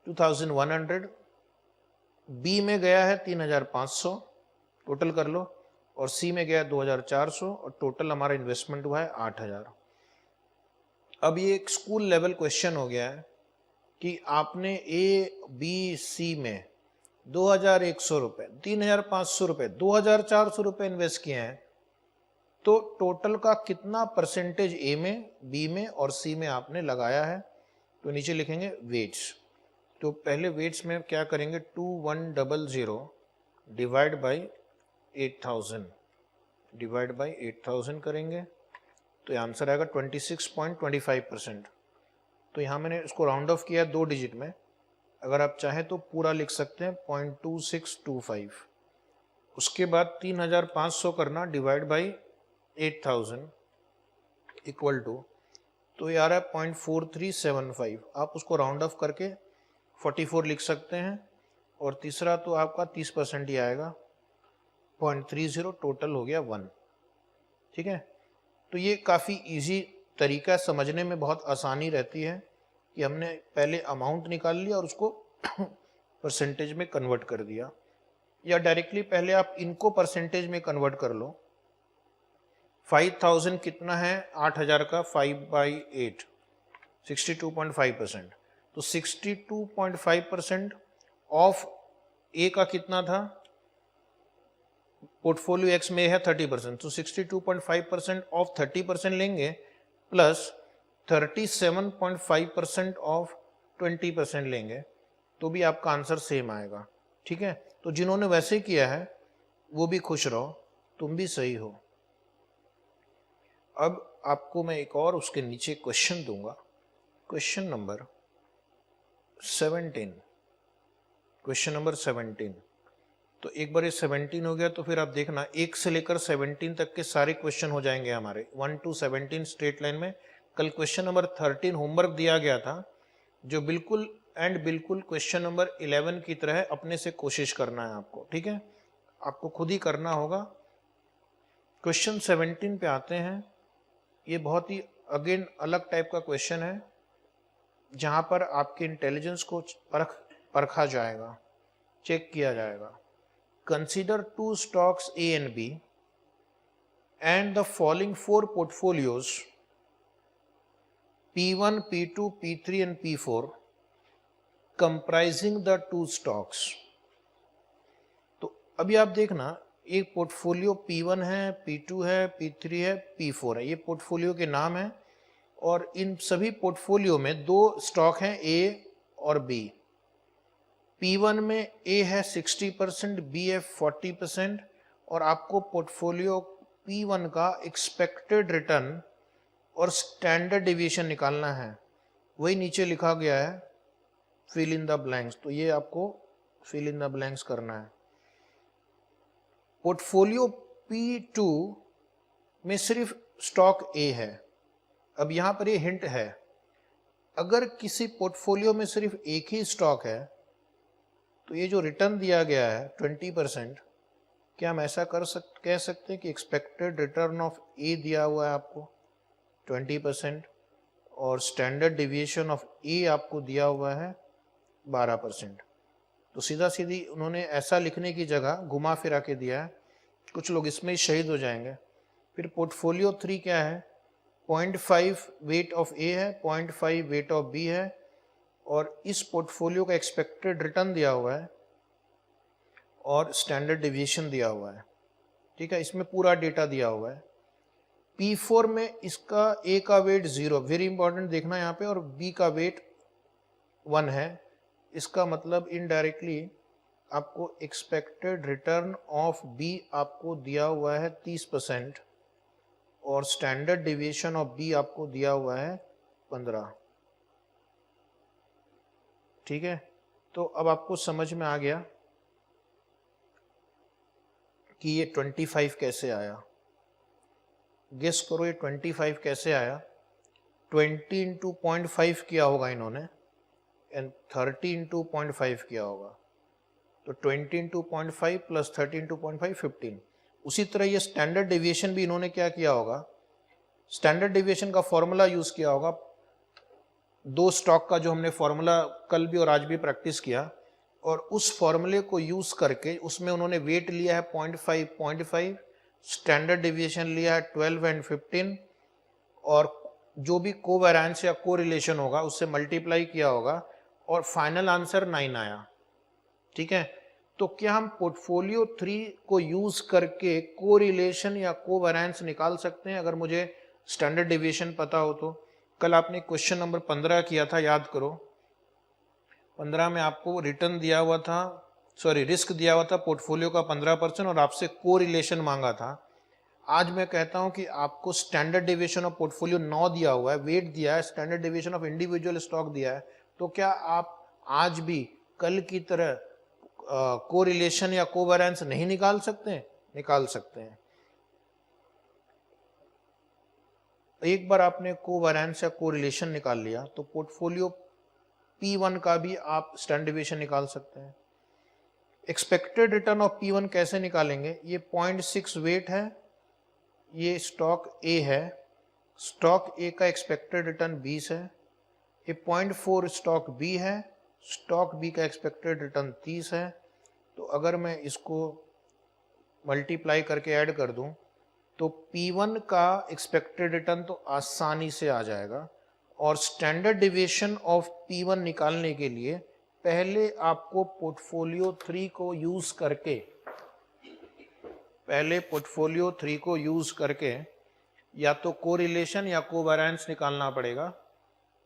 2100। बी में गया है 3500, टोटल कर लो, और सी में गया 2400, और टोटल हमारा इन्वेस्टमेंट हुआ है 8000। अब ये एक स्कूल लेवल क्वेश्चन हो गया है कि आपने ए बी सी में 2100 रुपये, 3500 रुपये, 2400 रुपये इन्वेस्ट किए हैं, तो टोटल का कितना परसेंटेज ए में, बी में और सी में आपने लगाया है? तो नीचे लिखेंगे वेट्स। तो पहले वेट्स में क्या करेंगे? 2100 डिवाइड बाई 8000, डिवाइड बाई 8000 करेंगे, तो आंसर आएगा 26.25%। तो यहाँ मैंने इसको राउंड ऑफ किया 2 डिजिट में। अगर आप चाहें तो पूरा लिख सकते हैं 0.2625। उसके बाद 3500 करना डिवाइड बाई 8000 इक्वल टू, तो ये आ रहा है 0.4375। आप उसको राउंड ऑफ करके 44 लिख सकते हैं, और तीसरा तो आपका 30% ही आएगा, 0.30, टोटल हो गया 1। ठीक है, तो ये काफ़ी इजी तरीका, समझने में बहुत आसानी रहती है कि हमने पहले अमाउंट निकाल लिया और उसको परसेंटेज में कन्वर्ट कर दिया, या डायरेक्टली पहले आप इनको परसेंटेज में कन्वर्ट कर लो। 5000 कितना है? 8000 का 5/8, 62.5%। तो 62.5% ऑफ ए का कितना था? पोर्टफोलियो एक्स में है 30%, तो 62.5% ऑफ 30% लेंगे, प्लस 37.5% ऑफ 20% लेंगे, तो भी आपका आंसर सेम आएगा। ठीक है, तो जिन्होंने वैसे किया है वो भी खुश रहो, तुम भी सही हो। अब आपको मैं एक और उसके नीचे क्वेश्चन दूंगा, क्वेश्चन नंबर 17। Question number 17। तो एक बार ये 17 हो गया तो फिर आप देखना 1 से लेकर 17 तक के सारे क्वेश्चन हो जाएंगे हमारे 1 to 17 स्ट्रेट लाइन में। कल क्वेश्चन नंबर 13 होमवर्क दिया गया था, जो बिल्कुल बिल्कुल क्वेश्चन नंबर 11 की तरह अपने से कोशिश करना है आपको। ठीक है, आपको खुद ही करना होगा। क्वेश्चन 17 पे आते हैं। ये बहुत ही अगेन अलग टाइप का क्वेश्चन है, जहां पर आपके इंटेलिजेंस को परखा जाएगा, चेक किया जाएगा। Consider 2 stocks A and B and the following 4 portfolios P1, P2, P3 and P4 comprising the two stocks। तो अभी आप देखना, एक पोर्टफोलियो P1 है, P2 है, P3 है, P4 है, ये पोर्टफोलियो के नाम है। और इन सभी पोर्टफोलियो में दो स्टॉक हैं, A और B। P1 में A है 60%, B है 40%। और आपको पोर्टफोलियो P1 का एक्सपेक्टेड रिटर्न और स्टैंडर्ड डिविएशन निकालना है। वही नीचे लिखा गया है, फिल इन द ब्लैंक्स। तो ये आपको फिल इन द ब्लैंक्स करना है। पोर्टफोलियो P2 में सिर्फ स्टॉक A है। अब यहां पर ये हिंट है, अगर किसी पोर्टफोलियो में सिर्फ एक ही स्टॉक है तो ये जो रिटर्न दिया गया है 20%, क्या हम ऐसा कह सकते हैं कि एक्सपेक्टेड रिटर्न ऑफ ए दिया हुआ है आपको 20% और स्टैंडर्ड डिविएशन ऑफ ए आपको दिया हुआ है 12%। तो सीधा सीधी उन्होंने ऐसा लिखने की जगह घुमा फिरा के दिया है, कुछ लोग इसमें ही शहीद हो जाएंगे। फिर पोर्टफोलियो 3 क्या है, 0.5 वेट ऑफ ए है, 0.5 वेट ऑफ बी है। और इस पोर्टफोलियो का एक्सपेक्टेड रिटर्न दिया हुआ है और स्टैंडर्ड डिविएशन दिया हुआ है। ठीक है, इसमें पूरा डेटा दिया हुआ है। P4 में इसका A का वेट 0, वेरी इंपॉर्टेंट देखना यहाँ पे, और B का वेट 1 है। इसका मतलब इनडायरेक्टली आपको एक्सपेक्टेड रिटर्न ऑफ B आपको दिया हुआ है 30% और स्टैंडर्ड डिविएशन ऑफ B आपको दिया हुआ है 15। ठीक है, तो अब आपको समझ में आ गया कि ये 25 कैसे आया। गेस करो ये 25 कैसे आया। 20 इंटू 0.5 किया होगा इन्होंने एंड 30 इंटू 0.5 किया होगा। तो 20 इंटू 0.5 प्लस 30 इंटू 0.5 15। उसी तरह ये स्टैंडर्ड डेविएशन भी इन्होंने क्या किया होगा, स्टैंडर्ड डेविएशन का फॉर्मूला यूज किया होगा। दो स्टॉक का जो हमने फॉर्मूला कल भी और आज भी प्रैक्टिस किया, और उस फॉर्मूले को यूज करके उसमें उन्होंने वेट लिया है 0.5, स्टैंडर्ड डेविएशन लिया है 12 एंड 15, और जो भी कोवेरिएंस या कोरिलेशन होगा उससे मल्टीप्लाई किया होगा और फाइनल आंसर 9 आया। ठीक है, तो क्या हम पोर्टफोलियो 3 को यूज करके कोरिलेशन या कोवेरिएंस निकाल सकते हैं अगर मुझे स्टैंडर्ड डेविएशन पता हो तो? कल आपने क्वेश्चन नंबर 15 किया था, याद करो। 15 में आपको रिटर्न दिया हुआ था, रिस्क दिया हुआ था पोर्टफोलियो का 15% और आपसे कोरिलेशन मांगा था। आज मैं कहता हूं कि आपको स्टैंडर्ड डेविएशन ऑफ पोर्टफोलियो 9 दिया हुआ है, वेट दिया है, standard deviation of individual stock दिया है। तो क्या आप आज भी कल की तरह कोरिलेशन या कोवेरिएंस नहीं निकाल सकते हैं? निकाल सकते हैं। एक बार आपने कोवेरिएंस या कोरिलेशन निकाल लिया तो पोर्टफोलियो P1 का भी आप स्टैंडर्ड डेविएशन निकाल सकते हैं। एक्सपेक्टेड रिटर्न ऑफ P1 कैसे निकालेंगे? ये 0.6 वेट है, ये स्टॉक A है, स्टॉक A का एक्सपेक्टेड रिटर्न 20 है। ये 0.4 स्टॉक B है, स्टॉक B का एक्सपेक्टेड रिटर्न 30 है। तो अगर मैं इसको मल्टीप्लाई करके ऐड कर दूं तो P1 का एक्सपेक्टेड रिटर्न तो आसानी से आ जाएगा। और स्टैंडर्ड डिविएशन ऑफ P1 निकालने के लिए पहले आपको पोर्टफोलियो 3 को यूज करके या तो कोरिलेशन या कोवेरिएंस निकालना पड़ेगा,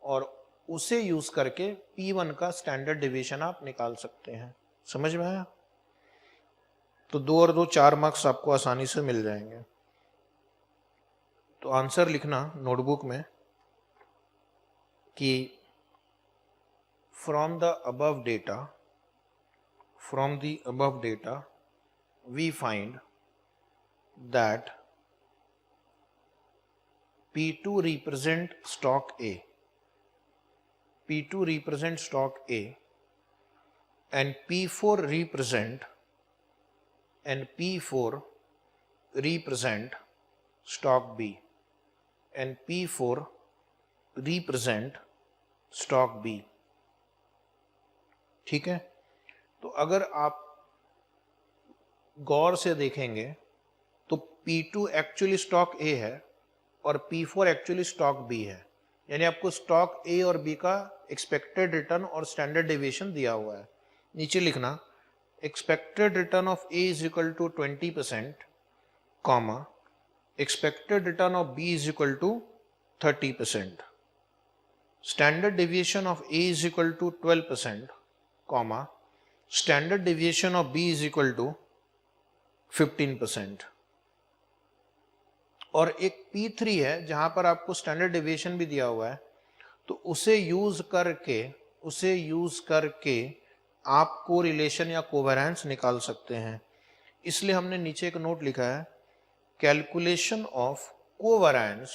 और उसे यूज करके P1 का स्टैंडर्ड डिविएशन आप निकाल सकते हैं। समझ में आया? तो 2 और 2 4 मार्क्स आपको आसानी से मिल जाएंगे। तो आंसर लिखना नोटबुक में कि from the above data we find that P2 represent stock A, and P4 represent stock B, and P4 represent stock B। ठीक है, तो अगर आप गौर से देखेंगे तो P2 एक्चुअली स्टॉक A है और P4 एक्चुअली स्टॉक B है। यानी आपको स्टॉक ए और बी का एक्सपेक्टेड रिटर्न और स्टैंडर्ड डेविएशन दिया हुआ है। नीचे लिखना expected return of A is equal to 20%, comma expected return of B is equal to 30%. Standard deviation of A is equal to 12%, comma, standard deviation of B is equal to 15%. और एक P3 है जहां पर आपको standard deviation भी दिया हुआ है, तो उसे यूज करके आप कोरिलेशन या कोवेरिएंस निकाल सकते हैं। इसलिए हमने नीचे एक नोट लिखा है, calculation of covariance.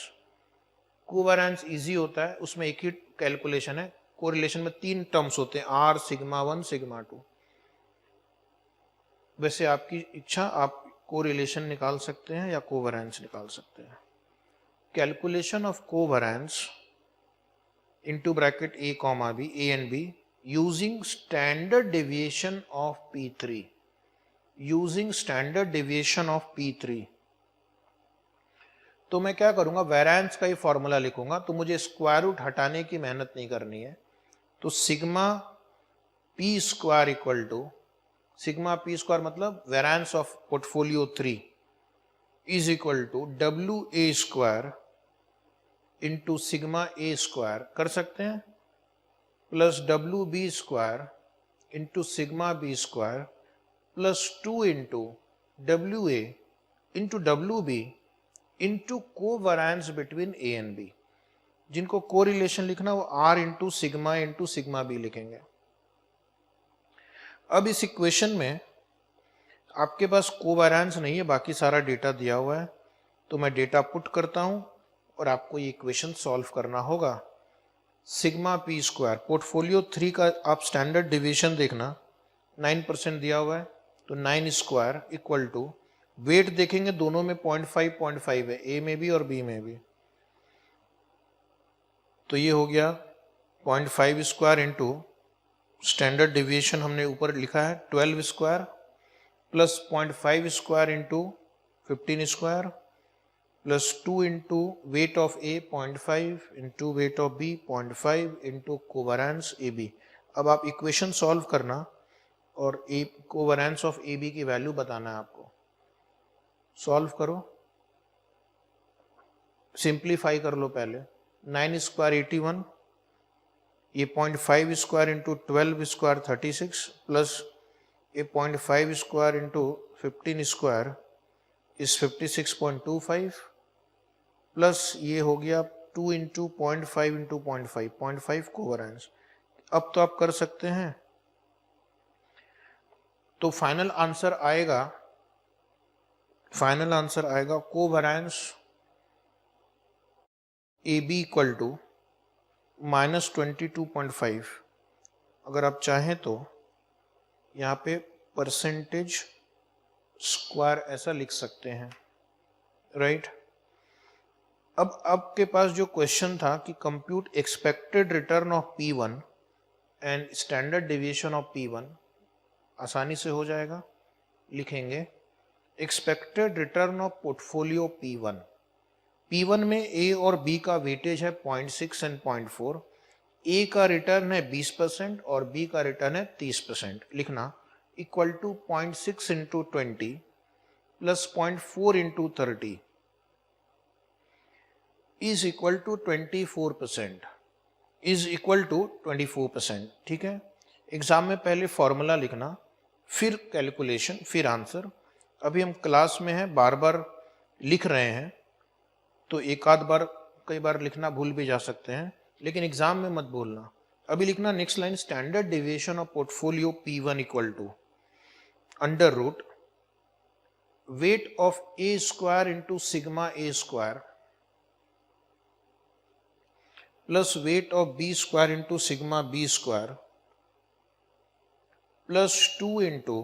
Covariance easy होता है, उसमें एक ही कैलकुलेशन है। कोरिलेशन में 3 टर्म्स होते हैं, आर, सिग्मा 1, सिग्मा 2। वैसे आपकी इच्छा, आप कोरिलेशन निकाल सकते हैं या कोवेरिएंस निकाल सकते हैं। Calculation of covariance into bracket A comma B, A and B, using standard deviation of P3, using standard deviation of P3। तो मैं क्या करूंगा, वेरिएंस का ही फॉर्मूला लिखूंगा, तो मुझे स्क्वायर रूट हटाने की मेहनत नहीं करनी है। तो sigma P square equal to, sigma P square मतलब variance of portfolio 3 is equal to W A square into sigma A square कर सकते हैं, plus W B square into sigma B square plus 2 into W A into W B into covariance between A and B. जिनको correlation लिखना वो are into sigma B लिखेंगे। अब इस equation में आपके पास कोवेरिएंस नहीं है, बाकी सारा डेटा दिया हुआ है, तो मैं डेटा पुट करता हूं और आपको ये इक्वेशन सॉल्व करना होगा। सिग्मा पी स्क्वायर, पोर्टफोलियो 3 का आप स्टैंडर्ड डिवीजन देखना, 9% दिया हुआ है, तो 9 स्क्वायर इक्वल टू, वेट देखेंगे दोनों में 0.5 है, ए में भी और बी में भी, तो ये हो गया 0.5 स्क्वायर इंटू स्टैंडर्ड डिविएशन हमने ऊपर लिखा है 12 square plus 0.5 square into 15 square plus 2 into weight of A 0.5 into weight of B 0.5 into covariance A B. अब आप इक्वेशन सॉल्व करना और A covariance of A B की वैल्यू बताना है आपको। सॉल्व करो, सिंप्लीफाई कर लो पहले। 9 स्क्वायर 81, ये 0.5 स्क्वायर इंटू 12 स्क्वायर 36 प्लस ये 0.5 स्क्वायर इंटू 15 स्क्वायर इस 56.25 प्लस ये हो गया 2 इंटू 0.5 इंटू 0.5 कोवेरिएंस। अब तो आप कर सकते हैं, तो फाइनल आंसर आएगा covariance A B equal to -22.5। अगर आप चाहें तो यहाँ पे परसेंटेज स्क्वायर ऐसा लिख सकते हैं, राइट। अब आपके पास जो क्वेश्चन था कि compute expected return of P1 and standard deviation of P1, आसानी से हो जाएगा। लिखेंगे expected return of portfolio P1 में A और B का वेटेज है 0.6 एंड 0.4, A का रिटर्न है 20% और B का रिटर्न है 30%। लिखना equal to 0.6 into 20 plus 0.4 into 30 is equal to 24%, ठीक है। एग्जाम में पहले फॉर्मूला लिखना, फिर कैलकुलेशन, फिर आंसर। अभी हम क्लास में हैं, बार बार लिख रहे हैं, तो एक आध बार कई बार लिखना भूल भी जा सकते हैं, लेकिन एग्जाम में मत भूलना। अभी लिखना next line, standard deviation of portfolio P1 equal to under root weight of A square into sigma A square plus weight of B square into sigma B square plus 2 into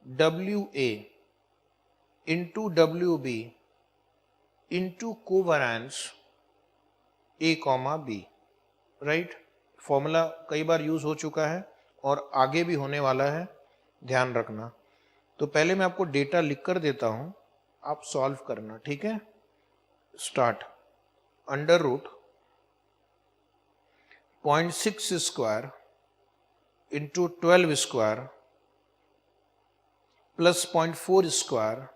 W A into W B into covariance A comma B, right. Formula कई बार use हो चुका है और आगे भी होने वाला है, ध्यान रखना। तो पहले मैं आपको डेटा लिख कर देता हूं, आप सॉल्व करना, ठीक है। Start. Under root 0.6 square into 12 square plus 0.4 square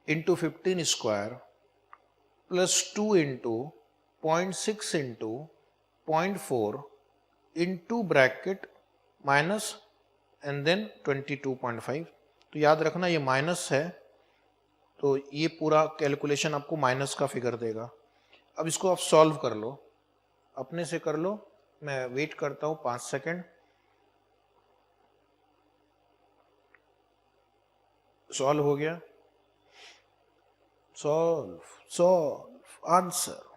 into 15 square plus 2 into 0.6 into 0.4 into bracket minus and then 22.5। तो याद रखना ये माइनस है, तो ये पूरा कैलकुलेशन आपको माइनस का फिगर देगा। अब इसको आप सॉल्व कर लो, अपने से कर लो, मैं वेट करता हूँ 5 सेकेंड। सॉल्व हो गया, सॉल्व आंसर।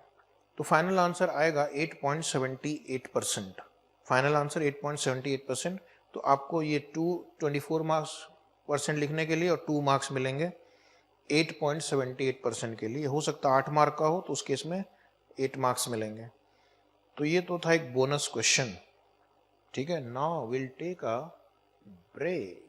तो फाइनल आंसर आएगा 8.78%। Final answer 8.78%। तो आपको ये 24 मार्क्स परसेंट लिखने के लिए और 2 मार्क्स मिलेंगे 8.78% के लिए। हो सकता है 8 मार्क का हो, तो उस केस में 8 मार्क्स मिलेंगे। तो ये तो था एक बोनस क्वेश्चन। ठीक है, now will take a break.